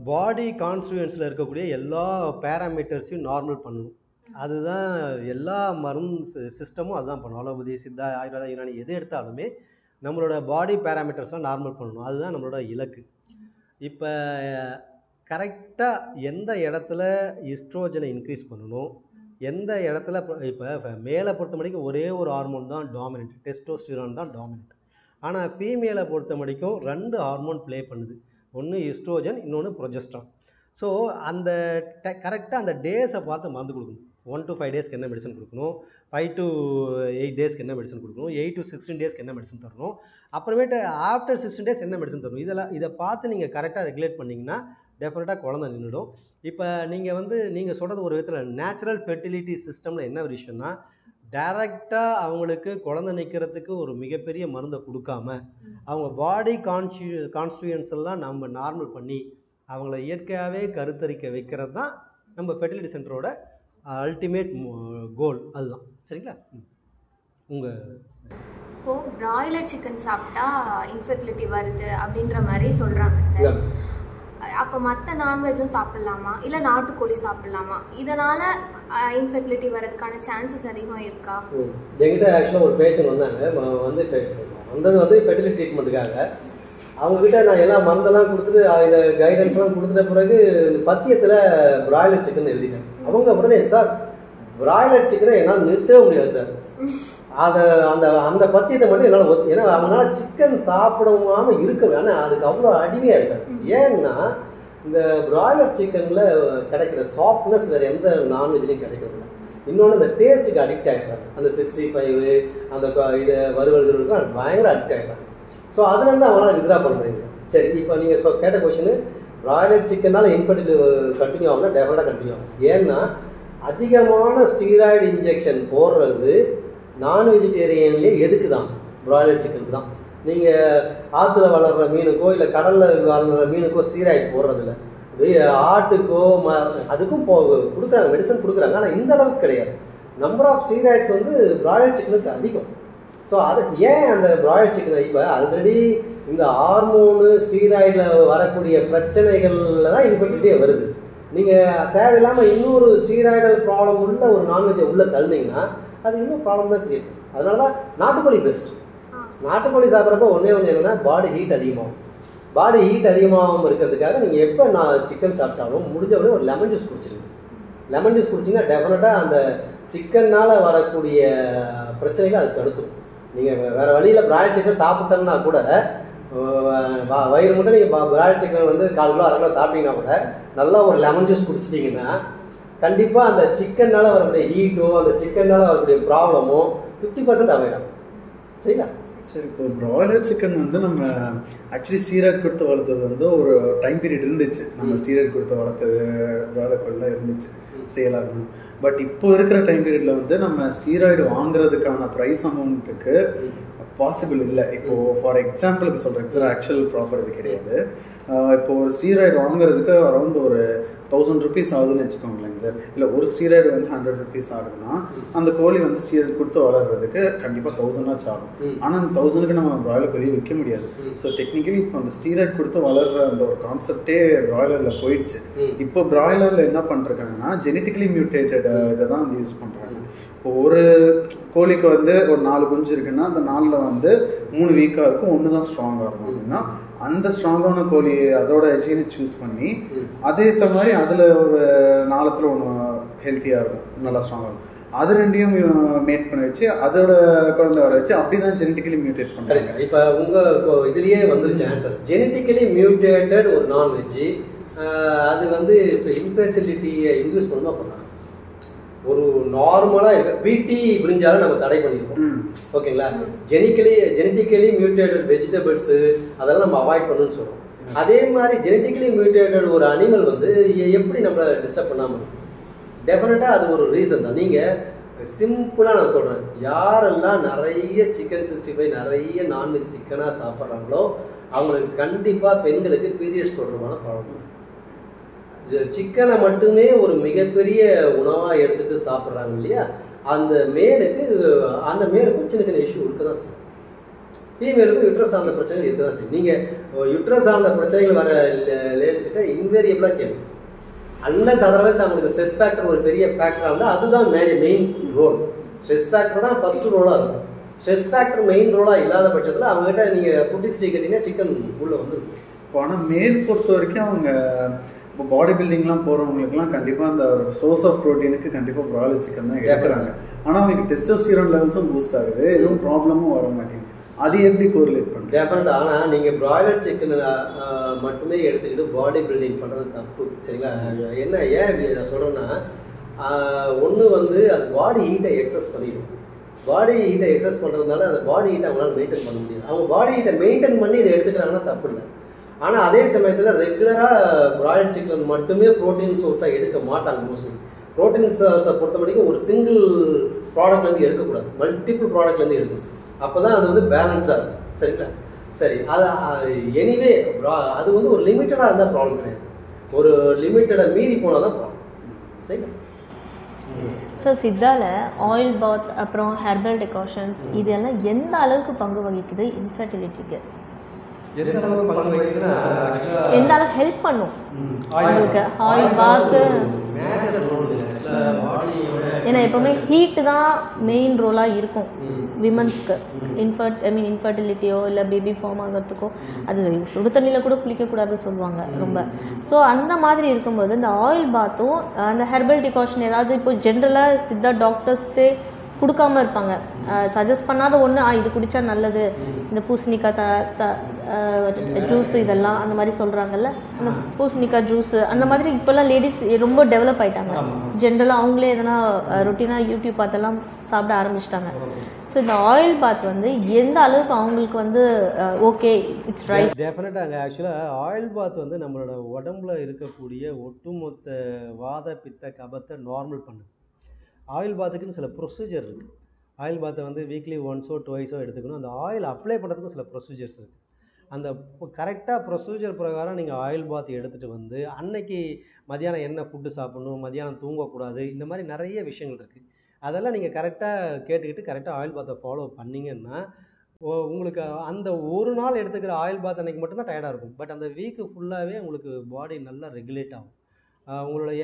பாடி கான்ஸ்டியூன்ஸில் இருக்கக்கூடிய எல்லா பேராமீட்டர்ஸையும் நார்மல் பண்ணணும். அதுதான் எல்லா மருந்து சிஸ்டமும் அதுதான் பண்ணும். அலோபதி, சித்தா, ஆயுர்வேதா, யுனானி எது எடுத்தாலுமே நம்மளோட பாடி பேராமீட்டர்ஸ்லாம் நார்மல் பண்ணணும், அதுதான் நம்மளோட இலக்கு. இப்போ கரெக்டாக எந்த இடத்துல ஈஸ்ட்ரோஜனை இன்க்ரீஸ் பண்ணணும், எந்த இடத்துல இப்போ மேலே பொறுத்த வரைக்கும் ஒரே ஒரு ஹார்மோன் தான் டாமினன்ட், டெஸ்டோஸ்டிரான் தான் டாமினன்ட். ஆனால் ஃபீமேலை பொறுத்த வரைக்கும் 2 ஹார்மோன் ப்ளே பண்ணுது, ஒன்று ஈஸ்ட்ரோஜன், இன்னொன்று ப்ரொஜெஸ்ட்ரான். ஸோ அந்த கரெக்டாக அந்த டேஸை பார்த்து மருந்து கொடுக்கணும். 1 to 5 டேஸ்க்கு என்ன மெடிசன் கொடுக்கணும், 5 to 8 டேஸ்க்கு என்ன மெடிசன் கொடுக்கணும், 8 to 16 டேஸ்க்கு என்ன மெடிசன் தரணும், அப்புறமேட்டு ஆஃப்டர் 16 டேஸ் என்ன மெடிசன் தரணும். இதை பார்த்து நீங்கள் கரெக்டாக ரெகுலேட் பண்ணிங்கன்னா டெஃபினட்டாக குழந்தை நின்றுடும். இப்போ நீங்கள் சொல்கிறது ஒரு விதத்தில் நேச்சுரல் ஃபெர்டிலிட்டி சிஸ்டமில் என்ன ஒரு விஷயம்னா, டைரெக்டாக அவங்களுக்கு குழந்தை நிற்கிறதுக்கு ஒரு மிகப்பெரிய மருந்தை கொடுக்காம அவங்க பாடி கான்ஸ்டியூயன்ஸ் எல்லாம் நம்ம நார்மல் பண்ணி அவங்கள இயற்கையாகவே கருத்தரிக்க வைக்கிறது தான் நம்ம ஃபெர்டிலிட்டி சென்டரோட அல்டிமேட் கோல். அதுதான். சரிங்களா? இப்போது பிராய்லர் சிக்கன் சாப்பிட்டா இன்ஃபெர்டிலிட்டி வருது அப்படின்ற மாதிரி சொல்கிறாங்க சார். அப்போ மற்ற நான்வெஜ்ஜும் சாப்பிட்லாமா, இல்லை நாட்டுக்கோழி சாப்பிட்லாமா? இதனால் இன்ஃபெர்டிலிட்டி வர்றதுக்கான சான்சஸ் அதிகம் இருக்கா? என்கிட்ட ஆக்சுவலாக ஒரு பேஷண்ட் வந்தது ஃபெர்டிலிட்டி ட்ரீட்மெண்ட்டுக்காக. அவங்கக்கிட்ட நான் எல்லா மருந்தெல்லாம் கொடுத்துட்டு இந்த கைடன்ஸ்லாம் கொடுத்துட்ட பிறகு பத்தியத்தில் பிராய்லர் சிக்கன் எழுதிட்டேன். அவங்க உடனே, சார் பிராய்லர் சிக்கனை என்னால் நிறுத்தவே முடியாது சார், அந்த பத்தியத்தை மட்டும் என்னால் ஏன்னா அவங்களால சிக்கன் சாப்பிடாம இருக்க, ஆனால் அதுக்கு அவ்வளோ அடிமையாக இருக்காது. ஏன்னா இந்த பிராய்லர் சிக்கனில் கிடைக்கிற சாஃப்ட்னஸ் வேறு எந்த நான்வெஜ்லையும் கிடைக்கிறது. இன்னொன்று இந்த டேஸ்ட்டுக்கு அடிக்ட் ஆகிட்டாங்க. அந்த 65 அந்த இது வறுவல்களுக்கும் பயங்கர அடிக்ட் ஆகிட்டாங்க. ஸோ அதுலேருந்து அவங்களால வித்ரா பண்ண முடியுது. சரி, இப்போ நீங்கள் கேட்ட கொஸ்டின், பிராய்லர் சிக்கனால் இன்ஃபெர்டிலிட்டி கண்டினியூ ஆகும்னா டெஃபினட்டாக கண்டினியூ ஆகும். ஏன்னா அதிகமான ஸ்டீராய்டு இன்ஜெக்ஷன் போடுறது நான் வெஜிடேரியன்லேயே எதுக்கு தான்? பிராய்லர் சிக்கனுக்கு தான். நீங்கள் ஆற்றுல வளர்கிற மீனுக்கோ இல்லை கடலில் வளர்கிற மீனுக்கோ ஸ்டீராய்டு போடுறதில்ல. ஆட்டுக்கோ அதுக்கும் கொடுக்குறாங்க, மெடிசன் கொடுக்குறாங்க. ஆனால் இந்த அளவுக்கு கிடையாது. நம்பர் ஆஃப் ஸ்டீராய்ட்ஸ் பிராய்லர் சிக்கனுக்கு அதிகம். ஸோ அது ஏன் அந்த பிராய்லர் சிக்கனை இப்போ ஆல்ரெடி இந்த ஹார்மோனு ஸ்டீராய்டில் வரக்கூடிய பிரச்சனைகளில் தான் இன்ஃபெர்டிலிட்டியே வருது. நீங்கள் தேவையில்லாமல் இன்னொரு ஸ்டீராய்டல் ப்ராப்ளம் உள்ள ஒரு நான்வெஜ்ஜை உள்ளே தள்ளினீங்கன்னா அது இன்னும் ப்ராப்ளம் தான் கிரியேட். அதனால தான் நாட்டுக்கோழி பெஸ்ட். நாட்டுக்கோழி சாப்பிட்றப்ப ஒன்றே என்னென்னா பாடி ஹீட் அதிகமாகும். பாடி ஹீட் அதிகமாகாமல் இருக்கிறதுக்காக நீங்கள் எப்போ சிக்கன் சாப்பிட்டாலும் முடிஞ்ச உடனே ஒரு லெமன் ஜூஸ் குடிச்சிருங்க. லெமன் ஜூஸ் குடிச்சிங்கன்னா டெஃபினட்டாக அந்த சிக்கன்னால் வரக்கூடிய பிரச்சனைகள் அது தடுத்துடும். நீங்கள் வேறு வழியில் பிராய்லர் சிக்கன் சாப்பிட்டோன்னா கூட வயிறு மட்டும் நீங்கள் பிராய்லர் சிக்கன் 1/4 கிலோ 1/2 கிலோ சாப்பிட்டீங்கன்னா கூட நல்லா ஒரு லெமன் ஜூஸ் குடிச்சிட்டிங்கன்னா கண்டிப்பாக அந்த சிக்கனால் வரக்கூடிய ஹீட்டோ அந்த சிக்கனால் வரக்கூடிய ப்ராப்ளமோ 50% அவாய்ட் ஆகும். சரிங்களா? சரி, இப்போ பிராய்லர் சிக்கன் நம்ம ஆக்சுவலி ஸ்டீராய்டு கொடுத்து வளர்த்தது ஒரு டைம் பீரியட் இருந்துச்சு. நம்ம ஸ்டீராய்டு கொடுத்து வளர்த்தது பிராய்லர் கோழிலாம் இருந்துச்சு சேல் ஆகணும். பட் இப்போ இருக்கிற டைம் பீரியடில் நம்ம ஸ்டீராய்டு வாங்குறதுக்கான ப்ரைஸ் அமௌண்ட்டுக்கு பாசிபிள் இல்லை. இப்போது ஃபார் எக்ஸாம்பிளுக்கு சொல்கிறேன் சார், ஆக்சுவல் ப்ராப்பர் இது கிடையாது. இப்போ ஒரு ஸ்டீராய்டு வாங்குறதுக்கு அரௌண்ட் ஒரு 1000 rupees ஆகுதுன்னு வச்சுக்கோங்களேங்க சார். இல்லை ஒரு ஸ்டீராய்டு 100 rupees ஆகுதுன்னா அந்த கோழி ஸ்டீராய்டு கொடுத்து வளர்கிறதுக்கு கண்டிப்பாக 1000 ஆகும். ஆனால் அந்த 1000க்கு நம்ம பிராய்லர் கோழி விற்க முடியாது. ஸோ டெக்னிக்கலி இப்போ அந்த ஸ்டீராய்டு கொடுத்து வளர்கிற அந்த ஒரு கான்செப்டே பிராய்லரில் போயிடுச்சு. இப்போ பிராய்லரில் என்ன பண்ணுறாங்கன்னா ஜெனட்டிக்கலி மியூட்டேட்டட் இதை தான் யூஸ் பண்ணுறாங்க. இப்போ ஒரு கோழிக்கு ஒரு 4 குஞ்சு இருக்குன்னா அந்த 4ல் 3 வீக்காக இருக்கும், 1 தான் ஸ்ட்ராங்காக இருக்கும். அப்படின்னா அந்த ஸ்ட்ராங்கான கோழி அதோட ஜீனை சூஸ் பண்ணி அதேற்ற மாதிரி அதில் ஒரு 4ல் 1 ஹெல்த்தியாக இருக்கும், நல்லா ஸ்ட்ராங்காக இருக்கும். அது 2யும் மேட் பண்ணி வச்சு அதோட குழந்தை வர வச்சு அப்படி தான் ஜெனட்டிக்கலி மியூட்டேட் பண்ணுறாங்க. இப்போ உங்கள் இதுலேயே வந்துருச்சு ஆன்சர். ஜெனட்டிக்கலி மியூட்டேட்டட் ஒரு நான்வெஜ்ஜு அது இப்போ இன்ஃபெர்டிலிட்டியை இன்க்ரீஸ் பண்ணால் ஒரு நார்மலாக பிடி பிரிஞ்சாலும் நம்ம தடை பண்ணியிருக்கோம். ஓகேங்களா? ஜெனட்டிக்கலி மியூட்டேட்டட் வெஜிடபிள்ஸு அதெல்லாம் நம்ம அவாய்ட் பண்ணணும்னு சொல்கிறோம். அதே மாதிரி ஜெனட்டிக்கலி மியூட்டேட்டட் ஒரு அனிமல் எப்படி நம்மளை டிஸ்டர்ப் பண்ணாமல்? டெஃபினட்டாக அது ஒரு ரீசன் தான். நீங்கள் சிம்பிளாக நான் சொல்கிறேன், யாரெல்லாம் நிறைய சிக்கன் 65 நிறைய நான்வெஜ் சிக்கனாக சாப்பிட்றாங்களோ அவங்களுக்கு கண்டிப்பாக பெண்களுக்கு பீரியட்ஸ் தொடர்பான ப்ராப்ளம். சிக்கனை மட்டுமே ஒரு மிகப்பெரிய உணவாக எடுத்துகிட்டு சாப்பிட்றாங்க இல்லையா, அந்த மேலுக்கும் சின்ன சின்ன இஷ்யூ இருக்க தான் செய்யும். ஃபீமேலுக்கும் யுட்ரஸ் சார்ந்த பிரச்சனைகள் இருக்க தான் செய்யும். நீங்கள் யுட்ரஸ் சார்ந்த பிரச்சனைகள் வர லேடிஸ்கிட்ட இன்வேரியபிளாக கேள்வி அன்லஸ் அதர்வைஸ் அவங்களுக்கு ஸ்ட்ரெஸ் ஃபேக்டர் ஒரு பெரிய ஃபேக்டராக இருந்தால் அதுதான் மெயின் ரோல். ஸ்ட்ரெஸ் ஃபேக்டர் தான் ஃபஸ்ட்டு ரோலாக இருக்கும். ஸ்ட்ரெஸ் ஃபேக்டர் மெயின் ரோலாக இல்லாத பட்சத்தில் அவங்ககிட்ட நீங்கள் ஃபுட் ஹிஸ்ட்ரி கேட்டிங்கன்னா சிக்கன் உள்ளே வந்துருக்கும். ஆனால் மேல் பொறுத்த வரைக்கும் அவங்க இப்போ பாடி பில்டிங்லாம் போகிறவங்களுக்குலாம் கண்டிப்பாக அந்த சோர்ஸ் ஆஃப் ப்ரோட்டீனுக்கு கண்டிப்பாக பிராய்லர் சிக்கன் தான் எடுக்கிறாங்க. ஆனால் அவங்களுக்கு டெஸ்டோஸ்டிரான் லெவல்ஸும் பூஸ்ட் ஆகுது, எதுவும் ப்ராப்ளமும் வர மாட்டேங்குது. அது எப்படி கோரிலேட் பண்ணுறது? டெஃபினட். ஆனால் நீங்கள் பிராய்லர் சிக்கன் மட்டுமே எடுத்துக்கிட்டு பாடி பில்டிங் பண்ணுறது தப்பு. சரிங்களா? ஏன் சொல்கிறேன்னா ஒன்று வந்து அது பாடி ஹீட்டை எக்ஸஸ் பண்ணிடும். பாடி ஹீட்டை எக்ஸஸ் பண்ணுறதுனால அந்த பாடி ஹீட்டை அவங்களால மெயின்டைன் பண்ண முடியாது. அவங்க பாடி ஹீட்டை மெயின்டைன் பண்ணி இதை எடுத்துக்கிறாங்கன்னா தப்பு இல்லை. ஆனால் அதே சமயத்தில் ரெகுலராக பிராய்லர் சிக்கன் மட்டுமே ப்ரோட்டீன் சோர்ஸாக எடுக்க மாட்டாங்க. மோஸ்ட்லி ப்ரோட்டீன் சோர்ஸை பொறுத்த வரைக்கும் ஒரு சிங்கிள் ப்ராடக்ட்லேருந்து எடுக்கக்கூடாது, மல்டிபிள் ப்ராடக்ட்லேருந்து எடுக்கணும். அப்போ தான் அது வந்து பேலன்ஸாக இருக்கும். சரிங்களா? சரி, அது எனிவே அது வந்து ஒரு லிமிட்டடாக இருந்தால் ப்ராப்ளம் கிடையாது. ஒரு லிமிட்டடை மீறி போனால் தான் ப்ராப்ளம். சரிங்களா? ஸோ சித்தால ஆயில் பாத் அப்புறம் ஹெர்பல் டெகாஷன்ஸ் இதெல்லாம் எந்த அளவுக்கு பங்கு வகிக்குது இன்ஃபர்டிலிட்டிக்கு? எந்த அளவுக்கு பங்கு வகிக்குதுன்னா எந்த அளவுக்கு ஹெல்ப் பண்ணும் உங்களுக்கு ஆயில் பாத்து? மேஜர் ரோல் இல்லை. ஏன்னா எப்போவுமே ஹீட்டு தான் மெயின் ரோலாக இருக்கும் விமன்ஸ்க்கு. இன்ஃபர்டிலிட்டியோ இல்லை பேபி ஃபார்ம் ஆகிறதுக்கோ அது சுடு தண்ணியில் கூட குளிக்கக்கூடாதுன்னு சொல்லுவாங்க ரொம்ப. ஸோ அந்த மாதிரி இருக்கும்போது இந்த ஆயில் பாத்தும் அந்த ஹெர்பல் டிகாஷன் ஏதாவது இப்போ ஜென்ரலாக சித்தா டாக்டர்ஸே கொடுக்காம இருப்பாங்க. சஜஸ்ட் பண்ணாத ஒன்று இது குடித்தா நல்லது, இந்த பூசணிக்காய் ஜூஸ் இதெல்லாம் அந்த மாதிரி சொல்கிறாங்கல்ல, அந்த பூசணிக்காய் ஜூஸு அந்த மாதிரி இப்போல்லாம் லேடிஸ் ரொம்ப டெவலப் ஆகிட்டாங்க. ஜென்ரலாக அவங்களே எதனா ரொட்டீனாக யூடியூப் பார்த்தெல்லாம் சாப்பிட ஆரம்பிச்சிட்டாங்க. ஸோ இந்த ஆயில் பாத் வந்து எந்த அளவுக்கு அவங்களுக்கு வந்து ஓகே, இட்ஸ் ரைட்? டெஃபினட்டாங்க. ஆக்சுவலாக ஆயில் பாத் வந்து நம்மளோட உடம்புல இருக்கக்கூடிய ஒட்டுமொத்த வாத பித்த கபத்தை நார்மல் பண்ணுது. ஆயில் பாத்துக்குன்னு சில ப்ரொசீஜர் இருக்குது. ஆயில் பாத்தை வந்து வீக்லி ஒன்ஸோ டுவைஸோ எடுத்துக்கணும். அந்த ஆயில் அப்ளை பண்ணுறதுக்கு சில ப்ரொசீஜர்ஸ் இருக்குது. அந்த கரெக்டாக ப்ரொசீஜர் பிரகாரம் நீங்கள் ஆயில் பாத் எடுத்துகிட்டு வந்து அன்னைக்கு மதியானம் என்ன ஃபுட்டு சாப்பிட்ணும், மதியானம் தூங்கக்கூடாது, இந்த மாதிரி நிறைய விஷயங்கள் இருக்குது. அதெல்லாம் நீங்கள் கரெக்டாக கேட்டுக்கிட்டு கரெக்டாக ஆயில் பாத்தை ஃபாலோ பண்ணிங்கன்னா உங்களுக்கு அந்த ஒரு நாள் எடுத்துக்கிற ஆயில் பாத் அன்றைக்கி மட்டும்தான் டயர்டாக இருக்கும். பட் அந்த வீக்கு ஃபுல்லாகவே உங்களுக்கு பாடி நல்லா ரெகுலேட் ஆகும். உங்களுடைய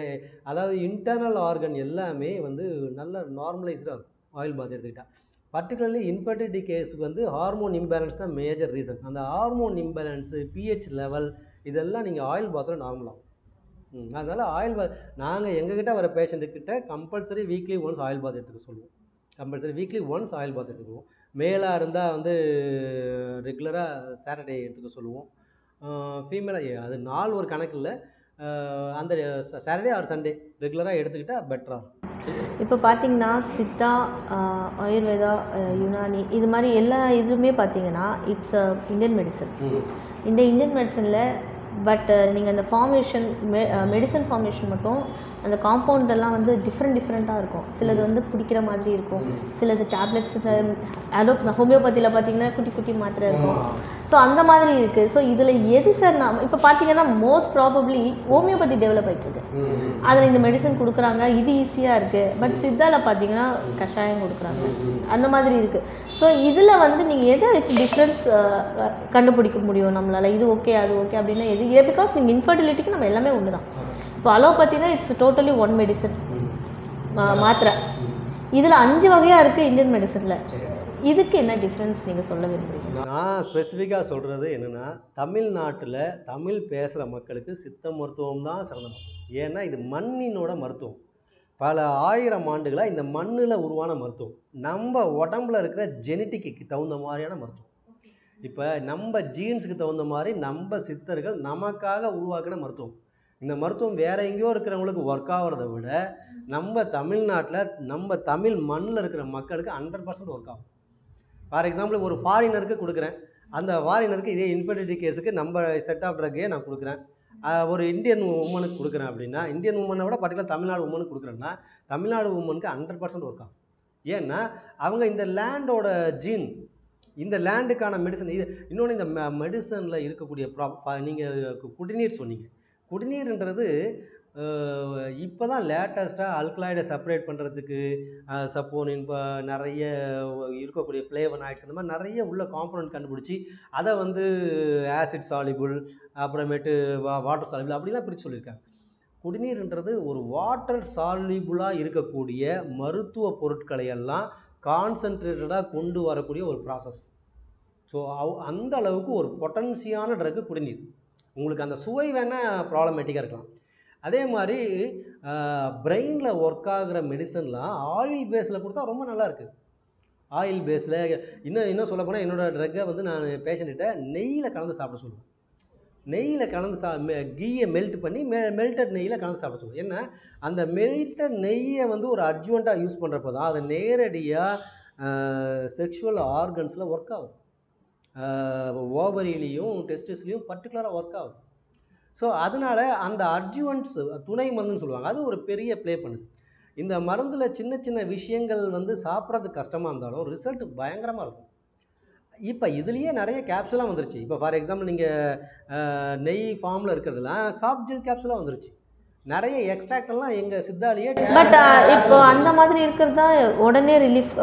அதாவது இன்டர்னல் ஆர்கன் எல்லாமே வந்து நல்ல நார்மலைஸ்டாக இருக்கும் ஆயில் பாத் எடுத்துக்கிட்டால். பர்டிகுலர்லி இன்ஃபர்டிலிட்டி கேஸுக்கு வந்து ஹார்மோன் இம்பேலன்ஸ் தான் மேஜர் ரீசன். அந்த ஹார்மோன் இம்பேலன்ஸு, பிஹெச் லெவல் இதெல்லாம் நீங்கள் ஆயில் பாத்தில் நார்மலாகும். அதனால் ஆயில் பாத் நாங்கள் எங்ககிட்ட வர பேஷண்ட்டுக்கிட்ட compulsory weekly once oil bath எடுத்துக்க சொல்லுவோம். Compulsory weekly once oil bath எடுத்துக்குவோம். மேலாக இருந்தால் வந்து ரெகுலராக சாட்டர்டே எடுத்துக்க சொல்லுவோம். ஃபீமேலாக அது நாள் ஒரு கணக்கு இல்லை, அந்த சாட்டர்டே ஆர் சண்டே ரெகுலராக எடுத்துக்கிட்டால் பெட்டராக. இப்போ பார்த்தீங்கன்னா சித்தா, ஆயுர்வேதா, யுனானி இது மாதிரி எல்லா இதுவுமே பார்த்தீங்கன்னா இட்ஸ் இந்தியன் மெடிசன். இந்த இந்தியன் மெடிசனில் பட் நீங்கள் அந்த ஃபார்மேஷன் மெடிசன் ஃபார்மேஷன் மட்டும் அந்த காம்பவுண்டெல்லாம் வந்து டிஃப்ரெண்ட்டாக இருக்கும். சிலது வந்து பிடிக்கிற மாதிரி இருக்கும், சிலது டேப்லெட்ஸ் ஹோமியோபதியில் பார்த்தீங்கன்னா குட்டி குட்டி மாத்திரை இருக்கும். ஸோ அந்த மாதிரி இருக்குது. ஸோ இதில் எது சார் நான் இப்போ பார்த்தீங்கன்னா மோஸ்ட் ப்ராபப்ளி ஹோமியோபதி டெவலப் ஆகிட்டுருக்கு. அதில் இந்த மெடிசன் கொடுக்குறாங்க, இது ஈஸியாக இருக்குது. பட் சித்தாவில் பார்த்தீங்கன்னா கஷாயம் கொடுக்குறாங்க, அந்த மாதிரி இருக்குது. ஸோ இதில் வந்து நீங்கள் எதை டிஃப்ரென்ஸ் கண்டுபிடிக்க முடியும் நம்மளால்? இது ஓகே அது ஓகே அப்படின்னா எது? பிகாஸ் நீங்கள் இன்ஃபர்டிலிட்டிக்கு நம்ம எல்லாமே ஒன்று தான். இப்போ அலோபதினா இட்ஸ் டோட்டலி ஒன் மெடிசன், மாத்திரை. இதில் 5 வகையாக இருக்குது இந்தியன் மெடிசனில். இதுக்கு என்ன டிஃப்ரென்ஸ் நீங்கள் சொல்ல விரும்புகிறீங்க? நான் ஸ்பெசிஃபிக்காக சொல்கிறது என்னென்னா, தமிழ்நாட்டில் தமிழ் பேசுகிற மக்களுக்கு சித்த மருத்துவம் தான் சிறந்த மருத்துவம். ஏன்னா இது மண்ணினோட மருத்துவம். பல 1000 ஆண்டுகளாக இந்த மண்ணில் உருவான மருத்துவம். நம்ம உடம்புல இருக்கிற ஜெனட்டிக்கு தகுந்த மாதிரியான மருத்துவம். இப்போ நம்ம ஜீன்ஸுக்கு தகுந்த மாதிரி நம்ம சித்தர்கள் நமக்காக உருவாக்கின மருத்துவம். இந்த மருத்துவம் வேறு எங்கேயோ இருக்கிறவங்களுக்கு ஒர்க் ஆகிறத விட நம்ம தமிழ்நாட்டில் நம்ம தமிழ் மண்ணில் இருக்கிற மக்களுக்கு 100% ஒர்க் ஆகும். ஃபார் எக்ஸாம்பிள் ஒரு ஃபாரினருக்கு கொடுக்குறேன், அந்த ஃபாரினருக்கு இதே இன்ஃபர்டிலிட்டி கேஸுக்கு நம்ம செட் ஆஃப் ட்ரக்கையே நான் கொடுக்குறேன். ஒரு இந்தியன் உமனுக்கு கொடுக்குறேன் அப்படின்னா, இந்தியன் உமனை விட பர்டிகுலர் தமிழ்நாடு உமனுக்கு கொடுக்குறேன்னா தமிழ்நாடு உமனுக்கு 100% ஒர்க் ஆகும். ஏன்னா அவங்க இந்த லேண்டோட ஜீன், இந்த லேண்டுக்கான மெடிசன். இது இன்னொன்று, இந்த மெடிசனில் இருக்கக்கூடிய நீங்கள் குடிநீர் சொன்னீங்க. குடிநீர்ன்றது இப்போ தான் லேட்டஸ்ட்டாக அல்கலாய்டை செப்பரேட் பண்ணுறதுக்கு சப்போனின் இப்போ நிறைய இருக்கக்கூடிய ஃப்ளேவனாய்ட்ஸ் இந்த மாதிரி நிறைய உள்ள காம்பனண்ட் கண்டுபிடிச்சி அதை வந்து ஆசிட் சாலிபிள், அப்புறமேட்டு வாட்டர் சாலிபிள் அப்படிலாம் பிரித்து சொல்லியிருக்காங்க. குடிநீர்ன்றது ஒரு வாட்டர் சாலிபிளாக இருக்கக்கூடிய மருத்துவ பொருட்களை எல்லாம் கான்சன்ட்ரேட்டடாக கொண்டு வரக்கூடிய ஒரு ப்ராசஸ். ஸோ அந்த அளவுக்கு ஒரு பொட்டன்சியான ட்ரக்கு குடிநீர். உங்களுக்கு அந்த சுவை வேணால் ப்ராப்ளமேட்டிக்காக இருக்கலாம். அதே மாதிரி பிரெயினில் ஒர்க் ஆகிற மெடிசன்லாம் ஆயில் பேஸில் கொடுத்தா ரொம்ப நல்லாயிருக்கு. ஆயில் பேஸில் இன்னும் சொல்ல போனால் என்னோடய ட்ரக்கை வந்து நான் பேஷண்ட்டிட்ட நெய்யில் கலந்து சாப்பிட சொல்லுவேன். நெய்யில் கலந்து கீயை மெல்ட் பண்ணி மெல்டட் நெய்யில் கலந்து சாப்பிட சொல்லுவோம். ஏன்னா அந்த மெல்டட் நெய்யை வந்து ஒரு அட்ஜுவண்ட்டாக யூஸ் பண்ணுறப்போ தான் அது நேரடியாக செக்ஷுவல் ஆர்கன்ஸில் ஒர்க் ஆகும். ஓவரிலையும் டெஸ்டிஸ்லையும் பர்டிகுலராக ஒர்க் ஆகும். ஸோ அதனால் அந்த அட்ஜுவன்ட்ஸ் துணை மருந்துன்னு சொல்லுவாங்க, அது ஒரு பெரிய ப்ளே பண்ணுது. இந்த மருந்தில் சின்ன சின்ன விஷயங்கள் வந்து சாப்பிட்றதுக்கு கஷ்டமாக இருந்தாலும் ரிசல்ட் பயங்கரமாக இருக்கும். இப்போ இதுலேயே நிறைய கேப்சூலாக வந்துருச்சு. இப்போ ஃபார் எக்ஸாம்பிள் நீங்கள் நெய் ஃபார்மில் இருக்கிறதுலாம் சாஃப்ட் ஜெல் கேப்சூலாக வந்துருச்சு. நிறைய எக்ஸ்ட்ராக்டெல்லாம் எங்கள் சித்தாலேயே. பட் இப்போ அந்த மாதிரி இருக்கிறது தான் உடனே ரிலீஃப்,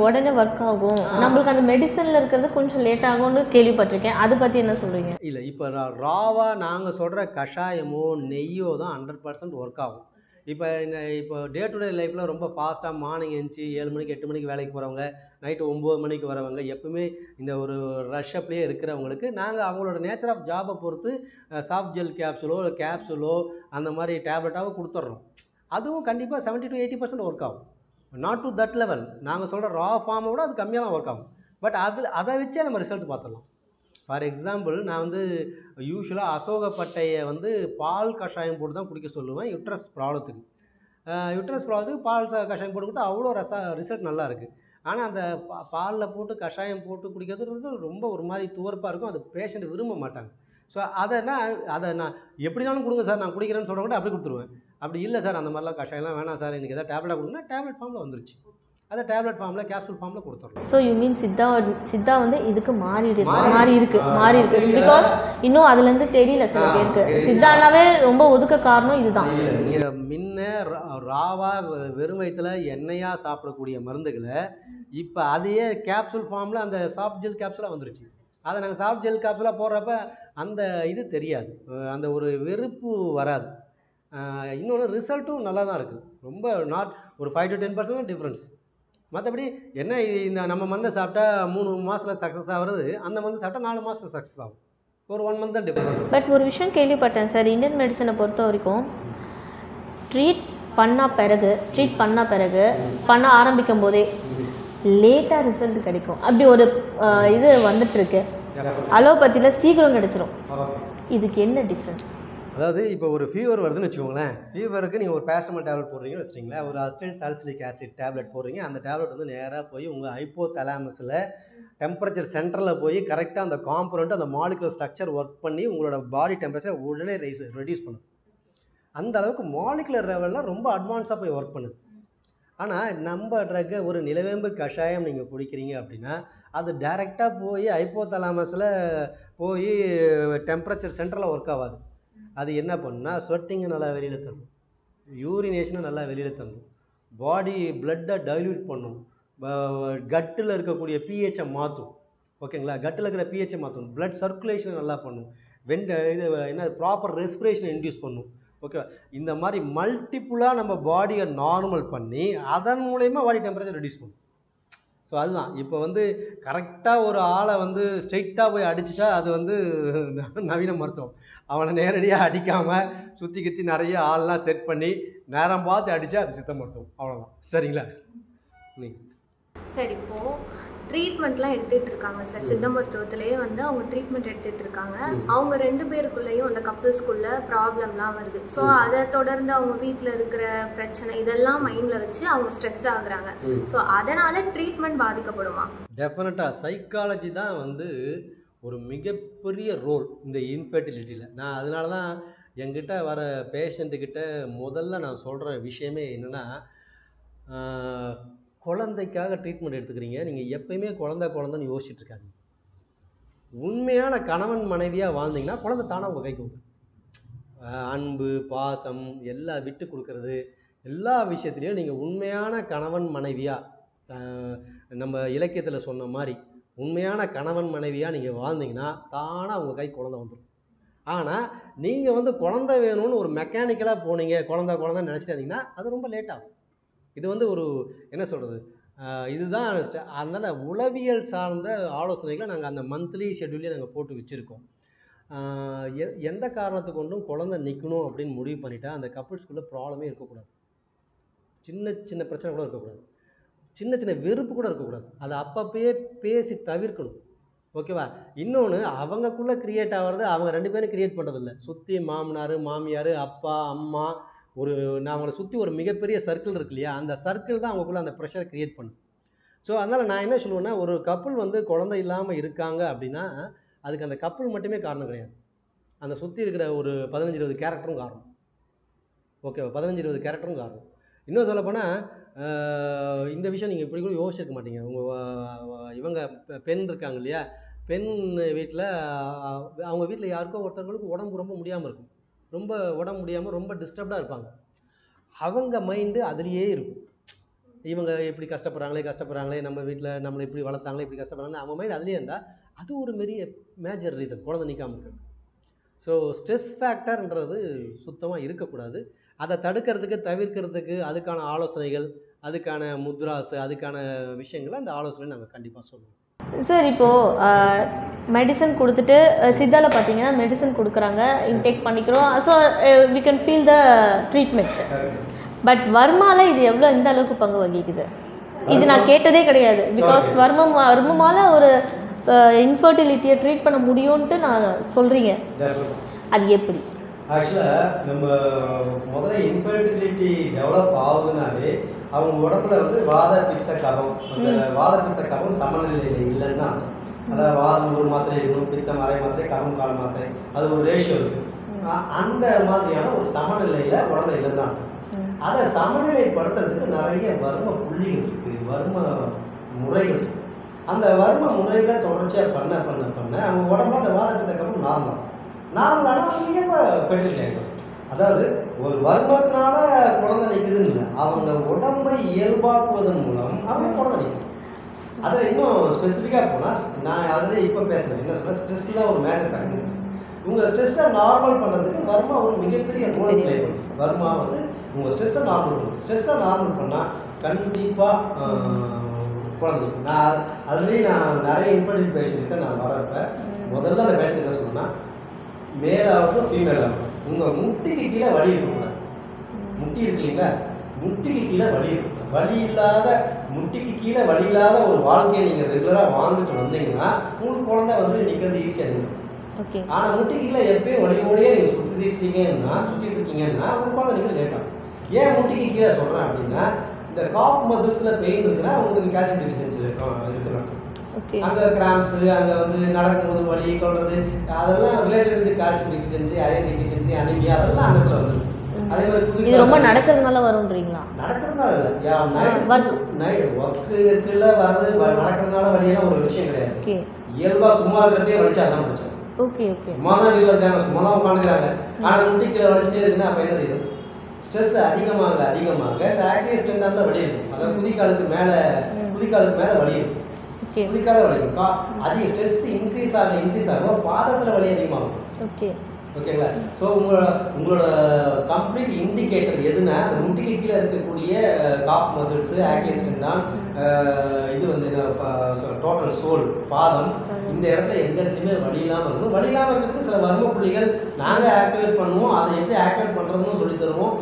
உடனே ஒர்க் ஆகும். நம்மளுக்கு அந்த மெடிசனில் இருக்கிறது கொஞ்சம் லேட் ஆகும்னு கேள்விப்பட்டிருக்கேன். அதை பற்றி என்ன சொல்கிறீங்க? இல்லை, இப்போ ராவாக நாங்கள் சொல்கிற கஷாயமோ நெய்யோ தான் 100% ஒர்க் ஆகும். இப்போ டே டு டே லைஃப்பில் ரொம்ப ஃபாஸ்ட்டாக மார்னிங் எழுந்துச்சி 7 மணிக்கு 8 மணிக்கு வேலைக்கு போகிறவங்க, நைட்டு 9 மணிக்கு வரவங்க, எப்பவுமே இந்த ஒரு ரஷ்அப்லேயே இருக்கிறவங்களுக்கு நாங்கள் அவங்களோட நேச்சர் ஆஃப் ஜாபை பொறுத்து சாஃப்ட் ஜெல் கேப்சூலோ அந்த மாதிரி டேப்லெட்டாகவும் கொடுத்துட்றோம். அதுவும் கண்டிப்பாக 70 to 80% ஒர்க் ஆகும். Not to that level. நாங்கள் சொல்கிற ரா ஃபார்மை விட அது கம்மியாக தான் ஒர்க் ஆகும். பட் அதை வச்சே நம்ம ரிசல்ட் பார்த்துடலாம். ஃபார் எக்ஸாம்பிள், நான் வந்து யூஸ்வலாக அசோகப்பட்டையை வந்து பால் கஷாயம் போட்டு தான் குடிக்க சொல்லுவேன் யுட்ரஸ் ப்ராப்ளத்துக்கு. பால் கஷாயம் போட்டு கொடுத்தா அவ்வளோ ரிசல்ட் நல்லா இருக்குது. ஆனால் அந்த பாலில் போட்டு கஷாயம் போட்டு குடிக்கிறது ரொம்ப ஒரு மாதிரி துவர்ப்பாக இருக்கும். அது பேஷண்ட் விரும்ப மாட்டாங்க. ஸோ அதை நான் எப்படினாலும் கொடுங்க சார், நான் குடிக்கிறேன்னு சொல்கிறவங்க கூட அப்படி கொடுத்துருவேன். அப்படி இல்லை சார், அந்த மாதிரிலாம் கஷாயம்லாம் வேணாம் சார், எனக்கு எதாவது டேப்லெட்டாக கொடுங்கன்னா டேப்லெட் ஃபார்மில் வந்துருச்சு. அதை டேப்லெட் ஃபார்மில் கேப்சூல் ஃபார்மில் கொடுத்துடலாம். ஸோ யூ மீன் சித்தா வந்து இதுக்கு மாறி இருக்கு பிகாஸ் இன்னும் அதுலேருந்து தெரியல சில பேருக்கு. சித்தானாவே ரொம்ப ஒதுக்க காரணம் இதுதான். நீங்கள் முன்ன ராவாக வெறும் வயிற்றுல எண்ணெயாக சாப்பிடக்கூடிய மருந்துகளை இப்போ அதையே கேப்சூல் ஃபார்மில் அந்த சாஃப்ட் ஜெல் கேப்சூலாக வந்துருச்சு. அதை நாங்கள் சாஃப்ட் ஜெல் கேப்சூலாக போடுறப்ப அந்த இது தெரியாது, அந்த ஒரு வெறுப்பு வராது. இன்னொன்று ரிசல்ட்டும் நல்லா தான் இருக்குது. ரொம்ப ஒரு 5 to 10% டிஃப்ரென்ஸ். மற்றபடி என்ன, இந்த நம்ம மருந்தை சாப்பிட்டா 3 மாதத்தில் சக்ஸஸ் ஆகிறது, அந்த மருந்து சாப்பிட்டா 4 மாதத்தில் சக்ஸஸ் ஆகும். ஒரு 1 month தான் டிஃப்ரெண்ட். பட் ஒரு விஷயம் கேள்விப்பட்டேன் சார், இந்தியன் மெடிசனை பொறுத்த வரைக்கும் ட்ரீட் பண்ண பிறகு பண்ண ஆரம்பிக்கும் போதே லேட்டாக ரிசல்ட் கிடைக்கும். அப்படி ஒரு இது வந்துட்டுருக்கு. அலோபதியில் சீக்கிரம் கிடைச்சிரும். இதுக்கு என்ன டிஃப்ரென்ஸ்? அதாவது இப்போ ஒரு ஃபீவர் வருதுன்னு வச்சுக்கோங்களேன். ஃபீவருக்கு நீங்கள் ஒரு பேரசிட்டமால் டேப்லெட் போடுறீங்கன்னு வச்சுக்கிங்களேன், ஒரு அசிடைல் சாலிசிலிக் ஆசிட் டேப்லெட் போடுறீங்க. அந்த டேப்லெட் வந்து நேராக போய் உங்கள் ஹைப்போதலாமஸில் டெம்பரேச்சர் சென்டரில் போய் கரெக்டாக அந்த காம்பனண்ட், அந்த மாலிகுலர் ஸ்ட்ரக்சர் ஒர்க் பண்ணி உங்களோட பாடி டெம்பரேச்சர் உடனே ரெடியூஸ் பண்ணுது. அந்த அளவுக்கு மாலிகுலர் லெவலில் ரொம்ப அட்வான்ஸாக போய் ஒர்க் பண்ணுது. ஆனால் நம்ம ட்ரக்கை ஒரு நிலவேம்பு கஷாயம் நீங்கள் குடிக்கிறீங்க அப்படின்னா அது டைரெக்டாக போய் ஹைப்போதலாமஸில் போய் டெம்பரேச்சர் சென்டரில் ஒர்க் ஆகாது. அது என்ன பண்ணுன்னா ஸ்வெட்டிங்கை நல்லா வெளியில் தரும், யூரினேஷனை நல்லா வெளியில் தரும், பாடி பிளட்டை டைல்யூட் பண்ணும், கட்டில் இருக்கக்கூடிய பிஹெச்சை மாற்றும். ஓகேங்களா, கட்டில் இருக்கிற பிஹெச்சை மாற்றும், பிளட் சர்க்குலேஷனை நல்லா பண்ணும், இது என்ன ப்ராப்பர் ரெஸ்பிரேஷனை இன்டியூஸ் பண்ணும். ஓகே, இந்த மாதிரி மல்டிப்புளாக நம்ம பாடியை நார்மல் பண்ணி அதன் மூலயமா பாடி டெம்பரேச்சர் ரெடியூஸ் பண்ணும். ஸோ அதுதான் இப்போ வந்து கரெக்டாக ஒரு ஆளை வந்து ஸ்ட்ரெயிட்டாக போய் அடிச்சுட்டா அது வந்து நவீன மருத்துவம். அவனை நேரடியாக அடிக்காமல் சுற்றி கித்தி நிறைய ஆள்லாம் செட் பண்ணி நேரம் பார்த்து அடித்தா அது சித்த மருத்துவம். அவ்வளோதான். சரிங்களா? சரி, இப்போது ட்ரீட்மெண்ட்லாம் எடுத்துகிட்டு இருக்காங்க சார். சித்த மருத்துவத்திலேயே வந்து அவங்க ட்ரீட்மெண்ட் எடுத்துகிட்டு இருக்காங்க. அவங்க 2 பேருக்குள்ளேயும் அந்த கப்புள்ஸ்குள்ளே ப்ராப்ளம்லாம் வருது. ஸோ அதை தொடர்ந்து அவங்க வீட்டில் இருக்கிற பிரச்சனை இதெல்லாம் மைண்டில் வச்சு அவங்க ஸ்ட்ரெஸ் ஆகுறாங்க. ஸோ அதனால் ட்ரீட்மெண்ட் பாதிக்கப்படுமா? டெஃபினட்டாக சைக்காலஜி தான் வந்து ஒரு மிகப்பெரிய ரோல் இந்த இன்ஃபெர்டிலிட்டியில். நான் அதனால தான் என்கிட்ட வர பேஷண்ட்டுக்கிட்ட முதல்ல நான் சொல்கிற விஷயமே என்னென்னா, குழந்தைக்காக ட்ரீட்மெண்ட் எடுத்துக்கிறீங்க, நீங்கள் எப்பயுமே குழந்தைன்னு யோசிச்சுட்டு இருக்காதீங்க. உண்மையான கணவன் மனைவியாக வாழ்ந்தீங்கன்னா குழந்தை தானாக உங்கள் கைக்கு வந்துடும். அன்பு, பாசம் எல்லாம் விட்டு கொடுக்கறது, எல்லா விஷயத்துலையும் நீங்கள் உண்மையான கணவன் மனைவியாக, நம்ம இலக்கியத்தில் சொன்ன மாதிரி உண்மையான கணவன் மனைவியாக நீங்கள் வாழ்ந்தீங்கன்னா தானாக உங்கள் கை குழந்தை வந்துடும். ஆனால் நீங்கள் வந்து குழந்தை வேணும்னு ஒரு மெக்கானிக்கலாக போனீங்க, குழந்தை நினச்சிட்டாதீங்கன்னா அது ரொம்ப லேட் ஆகும். இது வந்து ஒரு என்ன சொல்கிறது, இதுதான். அதனால் உளவியல் சார்ந்த ஆலோசனைகளை நாங்கள் அந்த மந்த்லி ஷெட்யூல்லே நாங்கள் போட்டு வச்சுருக்கோம். எந்த காரணத்தை கொண்டும் குழந்தை நிற்கணும் அப்படின்னு முடிவு பண்ணிட்டா அந்த கப்புள்ஸ்குள்ளே ப்ராப்ளமே இருக்கக்கூடாது. சின்ன பிரச்சனை கூட இருக்கக்கூடாது, சின்ன வெறுப்பு கூட இருக்கக்கூடாது. அதை அப்பப்பயே பேசி தவிர்க்கணும். ஓகேவா? இன்னொன்று, அவங்கக்குள்ளே க்ரியேட் ஆகிறது அவங்க 2 பேரும் க்ரியேட் பண்ணுறதில்ல. சுற்றி மாமனார் மாமியார் அப்பா அம்மா நான் அவங்கள சுற்றி ஒரு மிகப்பெரிய சர்க்கிள் இருக்கு இல்லையா, அந்த சர்க்கிள் தான் அவங்களுக்குள்ள அந்த ப்ரெஷரை க்ரியேட் பண்ணும். ஸோ அதனால் நான் என்ன சொல்லுவேன்னா, ஒரு கப்புள் வந்து குழந்தை இல்லாமல் இருக்காங்க அப்படின்னா அதுக்கு அந்த கப்புள் மட்டுமே காரணம் கிடையாது. அந்த சுற்றி இருக்கிற ஒரு 15-20 கேரக்டரும் காரணம். ஓகேவா? 15-20 கேரக்டரும் காரணம். இன்னும் சொல்லப்போனால் இந்த விஷயம் நீங்கள் இப்படி கூட யோசிச்சிருக்க மாட்டீங்க. இவங்க பெண் இருக்காங்க இல்லையா, பெண் வீட்டில் அவங்க வீட்டில் யாருக்கோ ஒருத்தவங்களுக்கு உடம்பு ரொம்ப முடியாமல் இருக்கும். ரொம்ப உடம்பு முடியாமல் ரொம்ப டிஸ்டர்ப்டாக இருப்பாங்க. அவங்க மைண்டு அதுலேயே இருக்கும். இவங்க எப்படி கஷ்டப்படுறாங்களே, நம்ம வீட்டில் நம்மளை இப்படி வளர்த்தாங்களே, இப்படி கஷ்டப்படுறாங்களே, அவங்க மைண்ட் அதுலேயே இருந்தால் அது ஒரு மேஜர் ரீசன் குழந்தை நிற்காமல் இருக்குது. ஸோ ஸ்ட்ரெஸ் ஃபேக்டர்ன்றது சுத்தமாக இருக்கக்கூடாது. அதை தவிர்க்கிறதுக்கு அதுக்கான ஆலோசனைகள், அதுக்கான முத்ராஸ், அதுக்கான விஷயங்களை அந்த ஆலோசனை நாங்கள் கண்டிப்பாக சொல்லுவோம். சார், இப்போது மெடிசன் கொடுத்துட்டு சித்தாவில் பார்த்தீங்கன்னா மெடிசன் கொடுக்குறாங்க, இன்டேக் பண்ணிக்கிறோம். So we can feel the treatment. But வர்மாவில் இது எந்த அளவுக்கு பங்கு வகிக்குது? இது நான் கேட்டதே கிடையாது. பிகாஸ் வர்மமால் ஒரு இன்ஃபர்டிலிட்டியை ட்ரீட் பண்ண முடியும்ன்ட்டு நான் சொல்கிறீங்க. அது எப்படி? ஆக்சுவலாக நம்ம முதல்ல இன்ஃபர்டிலிட்டி டெவலப் ஆகுதுனாவே அவங்க உடம்புல வந்து வாத பித்த கபம், அந்த வாத பித்த கபம் சமநிலையில் இல்லைன்னா, அதாவது வாதம் ஒரு மாத்திரை இருக்கணும், பித்தம் அரை மாத்திரை, கபம் கால் மாத்திரை, அது ஒரு ரேஷியோ இருக்குது. அந்த மாதிரியான ஒரு சமநிலையில் உடம்புல இல்லைன்னா அதை சமநிலைப்படுத்துறதுக்கு நிறைய வர்ம புள்ளிகள் இருக்குது, வர்ம முறைகள் இருக்குது. அந்த வர்ம முறைகளை தொடர்ச்சியாக பண்ண அவங்க உடம்புல அந்த வாத பித்த கபம் நார்மலான அவங்க இயல்ப பெற்றிருக்காங்க. அதாவது ஒரு வர்மத்தினால குழந்தை நிற்குதுன்னு இல்லை, அவங்க உடம்பை இயல்பாக்குவதன் மூலம் அவங்க குழந்தை நிற்கும். அதில் இன்னும் ஸ்பெசிஃபிக்காக போனால், நான் ஆல்ரெடி இப்போ பேசுகிறேன், என்ன சொல்கிறேன், ஸ்ட்ரெஸ் தான் ஒரு மேஜர் ஃபேக்டர். உங்கள் ஸ்ட்ரெஸ்ஸை நார்மல் பண்ணுறதுக்கு வர்மா ஒரு மிகப்பெரிய ரோல் ப்ளே பண்ணும். வர்மா வந்து உங்கள் ஸ்ட்ரெஸ்ஸை நார்மல் பண்ணும். ஸ்ட்ரெஸ்ஸை நார்மல் பண்ணால் கண்டிப்பாக குழந்தை. நான் நிறைய இன்ஃபர்டிலிட்டி பேஷண்ட்கிட்ட நான் வரப்போ முதல்ல அந்த பேஷண்ட் என்ன சொன்னேன்னா, மேலாகட்டும் ஃபீமேலாகட்டும் உங்கள் முட்டிக்கு கீழே வலி இருக்கக்கூடாது. முட்டி இருக்கு இல்லைங்களா, முட்டிக்கு கீழே வலி இருக்கக்கூடாது. முட்டிக்கு கீழே வலி இல்லாத ஒரு வாழ்க்கையை நீங்கள் ரெகுலராக வாழ்ந்துட்டு வந்தீங்கன்னா உங்களுக்கு குழந்தை வந்து நிற்கிறது ஈஸியாக இருக்கும். ஆனால் முட்டிக்கு கீழே எப்பயும் வலியோடையே நீங்கள் சுற்றிட்டு இருக்கீங்கன்னா உங்களுக்கு குழந்தை நிற்கிறது லேட்டாகும். ஏன் முட்டிக்கு கீழே சொல்கிறேன் அப்படின்னா, இந்த காப் மசில்ஸில் பெயின் இருக்குன்னா உங்களுக்கு கால்சியம் டெஃபிஷியன்சி இருக்குன்னு. அங்கே கிராம்ஸு, அங்கே வந்து நடக்கும்போது வலி கொள்வது, அதெல்லாம் related with calcium deficiency, iron deficiency, anaemia, அதெல்லாம் அந்த இடத்துல வந்துடும். அதே மாதிரி ரொம்ப நடக்கிறதுனால வரும்ன்றீங்களா? நடக்கிறதுனால இல்லை, ஒர்க்குல வர்றது நடக்கிறதுனால வலியெல்லாம் ஒரு விஷயம் கிடையாது. இயல்பாக சும்மா இருக்கிறப்பே வலிச்சா அதான் பிரச்சனை. சும்மா தான் வீட்டில் இருக்காங்க, சும்மா தான் உட்காந்துக்கிறாங்க, ஆனால் முட்டிக்கீழே வலிச்சிட்டே இருக்குன்னா அப்போ என்ன ரீசன்? ஸ்ட்ரெஸ் அதிகமாக இந்த ஆக்டிவ் ஸ்டெண்டாக வலி இருக்கும். அதாவது குதிக்காலுக்கு மேலே வலி இருக்கும். குதிக்கால வலி இருக்கும். அதிக ஸ்ட்ரெஸ் இன்க்ரீஸ் ஆகும் பாதத்தில் வலி அதிகமாகும். ஓகேங்களா? ஸோ உங்களோட கம்ப்ளீட் இண்டிகேட்டர் எதுனா அந்த முட்டிக்கு கீழே இருக்கக்கூடிய காப் மசில்ஸு, ஆக்டிவ் ஸ்டெண்டான், இது வந்து டோட்டல் சோல், பாதம், இந்த இடத்துல எந்த இடத்துலையுமே வலி இல்லாமல் இருக்கணும். வலி இல்லாமல் இருக்கிறதுக்கு சில வர்ம புள்ளிகள் நாங்கள் ஆக்டிவேட் பண்ணுவோம். அதை எப்படி ஆக்டிவேட் பண்ணுறதுன்னு சொல்லி தருவோம்.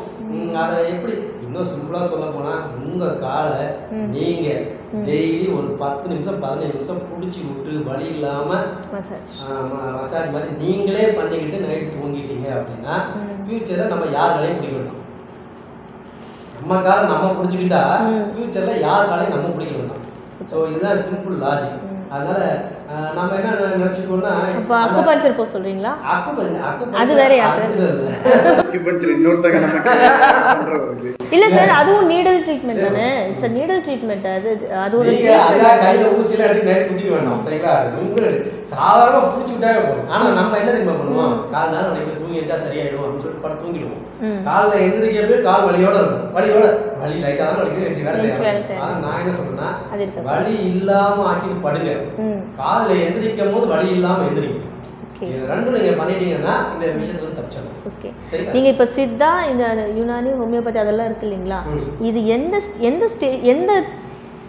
அதை எப்படி இன்னும் சிம்பிளாக சொல்ல போனால், உங்கள் காலை நீங்கள் டெய்லி ஒரு 10 நிமிஷம் 15 நிமிஷம் பிடிச்சி விட்டு வலி இல்லாமல் மசாஜ் மாதிரி நீங்களே பண்ணிக்கிட்டு நைட்டு தூங்கிட்டீங்க அப்படின்னா ஃபியூச்சரில் நம்ம யார் காலையும் பிடிக்க வேண்டாம். நம்ம காலை நம்ம பிடிச்சிக்கிட்டா ஃபியூச்சரில் யார் காலையும் நம்ம பிடிக்க வேண்டாம். ஸோ இதுதான் சிம்பிள் லாஜிக். அதனால நம்ம என்ன நினைச்சுக்கோன்னா, அக்குபஞ்சர் போக சொல்றீங்களா? அது வேறயா சார்? அக்குபஞ்சர் இன்னொருத்தங்க நமக்கு இல்ல சார், அதுவும் நீடல் ட்ரீட்மெண்ட் தானே. It's needle treatment. அது ஒரு கையில ஊசில எடுத்து நைட் குத்திக்க வேண்டாம். சரிங்களா? உங்களுக்கு சாதாரணமா பிடிச்சி விட்டாவே போதும். ஆனா நம்ம என்ன தெரியுமா பண்ணுவோம், கால் நேரம் வலிக்கு தூங்கி வச்சா சரியாயிடும் அப்படின்னு சொல்லிட்டு படுத்து தூங்கிடுவோம். காலில் எந்திரிக்கப்பே கால் வலியோட இருக்கும். வலி லைட்டாக தான் வலிக்குது, வேலை செய்யலாம். ஆனால் நான் என்ன சொல்றேன்னா, வலி இல்லாம ஆக்கி படுங்க. காலில் எந்திரிக்கும் போது வலி இல்லாம எந்திரிக்கும். இது ரெண்டும் நீங்க பண்ணிட்டீங்கன்னா இந்த விஷயத்துல தப்பிச்சிடலாம். ஓகே. நீங்க இப்ப சித்தா, இந்த யுனானி, ஹோமியோபதி அதெல்லாம் இருக்கு இல்லைங்களா, இது எந்த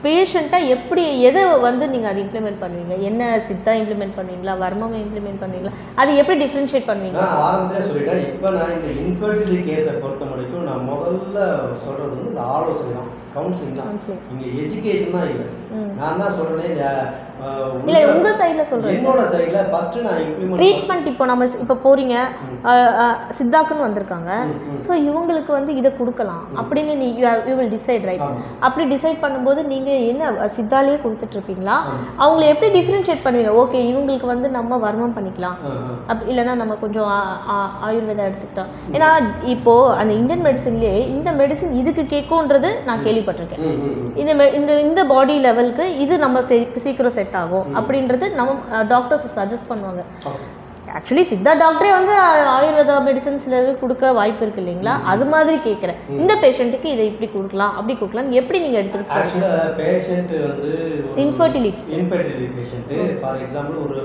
பேஷண்ட்டாக எப்படி எதை வந்து நீங்கள் அதை இம்ப்ளிமெண்ட் பண்ணுவீங்க? என்ன சித்தா இம்ப்ளிமெண்ட் பண்ணுவீங்களா, வர்மம் இம்ப்ளிமெண்ட் பண்ணுவீங்களா, அது எப்படி டிஃப்ரென்ஷியேட் பண்ணுவீங்க? நான் ஆரம்பத்திலே சொல்லிட்டேன். இப்போ நான் இந்த இன்ஃபர்டிலிட்டி கேஸை பொறுத்த வரைக்கும் நான் முதல்ல சொல்கிறது வந்து இந்த ஆலோசனை தான், கவுன்சிலிங் தான். இங்கே எஜுகேஷன் தான் இல்லை. நான் தான் சொல்கிறேன், இல்லை உங்கள் சைடில் சொல்கிறேன், என்னோட சைடில் ஃபஸ்ட்டு நான் இம்ப்ளிமெண்ட் ட்ரீட்மெண்ட். இப்போ நம்ம இப்போ போகிறீங்க, சித்தாக்குன்னு வந்திருக்காங்க, ஸோ இவங்களுக்கு வந்து இதை கொடுக்கலாம் அப்படின்னு யூ வில் டிசைட், ரைட்? அப்படி டிசைட் பண்ணும்போது நீங்கள் என்ன சித்தாலேயே கொடுத்துட்ருப்பீங்களா? அவங்கள எப்படி டிஃப்ரென்ஷியேட் பண்ணுவீங்க? ஓகே இவங்களுக்கு வந்து நம்ம வர்மம் பண்ணிக்கலாம், இல்லைன்னா நம்ம கொஞ்சம் ஆயுர்வேதா எடுத்துக்கிட்டோம். ஏன்னா இப்போது அந்த இந்தியன் மெடிசன்லேயே இந்த மெடிசன் இதுக்கு கேட்கும்ன்றது நான் கேள்விப்பட்டிருக்கேன். இந்த பாடி லெவலுக்கு இது நம்ம சீக்கிரம் செட் ஆகும் அப்படின்றது நம்ம டாக்டர்ஸ் சஜஸ்ட் பண்ணுவாங்க. ஆக்சுவலி சித்தா டாக்டரே வந்து ஆயுர்வேதா மெடிசன்ஸ்ல இது கொடுக்க வாய்ப்பு இருக்கு இல்லைங்களா? அது மாதிரி கேட்குறேன், இந்த பேஷண்ட்டுக்கு இதை இப்படி கொடுக்கலாம் அப்படி கொடுக்கலாம் எப்படி நீங்கள் எடுத்துக்கிட்டு? பேஷண்ட் வந்து இன்ஃபர்டிலிட்டி பேஷண்ட்டு ஃபார் எக்ஸாம்பிள் ஒரு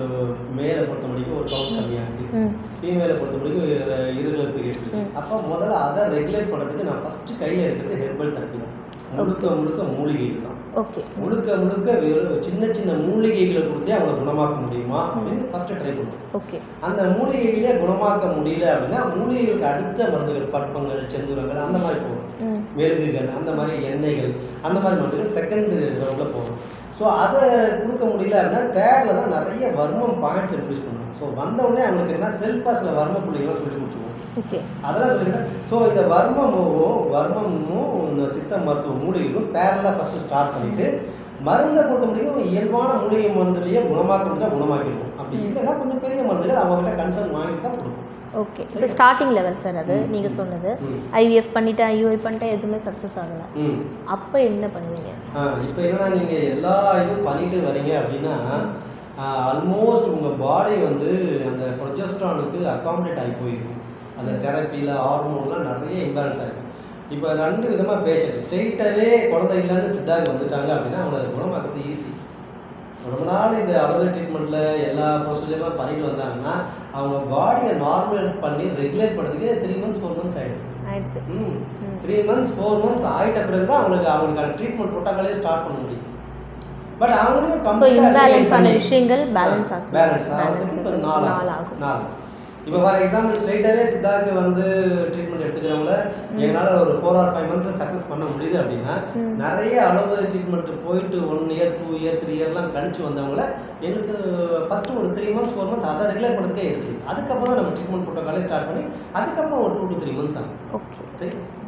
மேலை பொறுத்த முடிக்கும் ஒரு கவுண்ட் கம்மியாக இருக்குது, ஃபீமேலை பொறுத்த முடிக்கும் இருகலர் பீரியட்ஸ் இருக்குது. அப்போ முதல்ல அதை ரெகுலேட் பண்ணுறதுக்கு நான் ஃபஸ்ட்டு கையில் இருக்கிறது ஹெர்பல் தெரப்பி தான். முழுக்க மூலிகைகள் தான். ஓகே, முழுக்க வெறும் சின்ன மூலிகைகளை கொடுத்தே அவங்களை குணமாக்க முடியுமா அப்படின்னு ஃபஸ்ட்டு ட்ரை பண்ணுவோம். ஓகே, அந்த மூலிகைகளே குணமாக்க முடியல அப்படின்னா மூலிகைகளுக்கு அடுத்த மருந்துகள், பற்பங்கள், செந்தூரங்கள், அந்த மாதிரி போகும், மெழுகுகள், அந்த மாதிரி எண்ணெய்கள், அந்த மாதிரி மருந்துகள் செகண்ட் ரவுண்டில் போகும். ஸோ அதை கொடுக்க முடியல அப்படின்னா தேர்டில் தான் நிறைய வர்மம் பாயிண்ட்ஸ் இன்ட்ரடியூஸ் பண்ணுவோம். ஸோ வந்தவுடனே அவங்களுக்கு என்ன செல்ஃபாஸில் வர்ம பிள்ளைகள்லாம் சொல்லி கொடுத்துருவோம். ஓகே, அதெல்லாம் சொல்லிக்கிறேன். ஸோ இந்த வர்மமும் இந்த சித்த மருத்துவ மூலிகைகளும் பேரலாக ஃபஸ்ட்டு ஸ்டார்ட் பண்ணிவிட்டு மருந்தை பொறுத்த முடியும் இயல்பான மூலிகை மருந்துலேயே குணமாக்க முடிஞ்சால் குணமாக்கிடுவோம். அப்படி இல்லைன்னா கொஞ்சம் பெரிய மருந்துகள் அவங்ககிட்ட கன்சர்ன் வாங்கிட்டு தான் கொடுப்போம். ஓகே, இப்போ ஸ்டார்டிங் லெவல் சார் அது நீங்கள் சொன்னது. ஐவிஎஃப் பண்ணிட்டேன், ஐயூஐ பண்ணிட்டேன், எதுவுமே சக்ஸஸ் ஆகலை, அப்போ என்ன பண்ணுவீங்க? இப்போ என்னன்னா நீங்கள் எல்லா இதுவும் பண்ணிட்டு வரீங்க அப்படின்னா ஆல்மோஸ்ட் உங்கள் பாடி வந்து அந்த ப்ரொஜெஸ்ட்ரானுக்கு அகாமடேட் ஆகி போயிருக்கும். அந்த தெரப்பியில் ஹார்மோன்லாம் நிறைய இம்பேலன்ஸ் ஆகிடும். இப்போ 2 விதமாக பேஷண்ட் ஸ்ட்ரெயிட்டாகவே குழந்தை இல்லைன்னு சித்தாக்கு வந்துட்டாங்க அப்படின்னா அவங்களை குணமாக்குறது ஈஸி. ரொம்ப நாள் இந்த அளவு ட்ரீட்மெண்ட்டில் எல்லா ப்ரொசீஜர்லாம் பண்ணிட்டு வந்தாங்கன்னா அவங்க பாடியை நார்மல் பண்ணி ரெகுலேட் பண்ணுறதுக்கு 3 months 4 months ஆகிடும். 3 months 4 months ஆகிட்ட பிறகு தான் அவங்களுக்கான ட்ரீட்மெண்ட் ப்ரோட்டோக்காலே ஸ்டார்ட் பண்ண முடியும். பட் அவங்களையும் கம்ப்ளீட்டான விஷயங்கள் பேலன்ஸ் ஆகிறதுக்கு நாள் ஆகும். இப்போ ஃபார் எக்ஸாம்பிள் ஸ்ட்ரைட்டாகவே சித்தாக்கு வந்து ட்ரீட்மெண்ட் எடுத்துக்கிறவங்கள எங்களால் ஒரு 4 or 5 months சக்ஸஸ் பண்ண முடியுது அப்படின்னா நிறைய அளவு ட்ரீட்மெண்ட் போயிட்டு 1 year 2 year 3 yearலாம் கழிச்சு வந்தவங்கள எங்களுக்கு ஃபஸ்ட்டு ஒரு 3 months 4 months அதை ரெகுலேட் பண்ணுறதுக்கே எடுத்துருக்கு. அதுக்கப்புறம் தான் நம்ம ட்ரீட்மெண்ட் ப்ரோட்டோக்காலே ஸ்டார்ட் பண்ணி அதுக்கப்புறம் ஒரு 2 to 3 months ஆகும். ஓகே, சரி.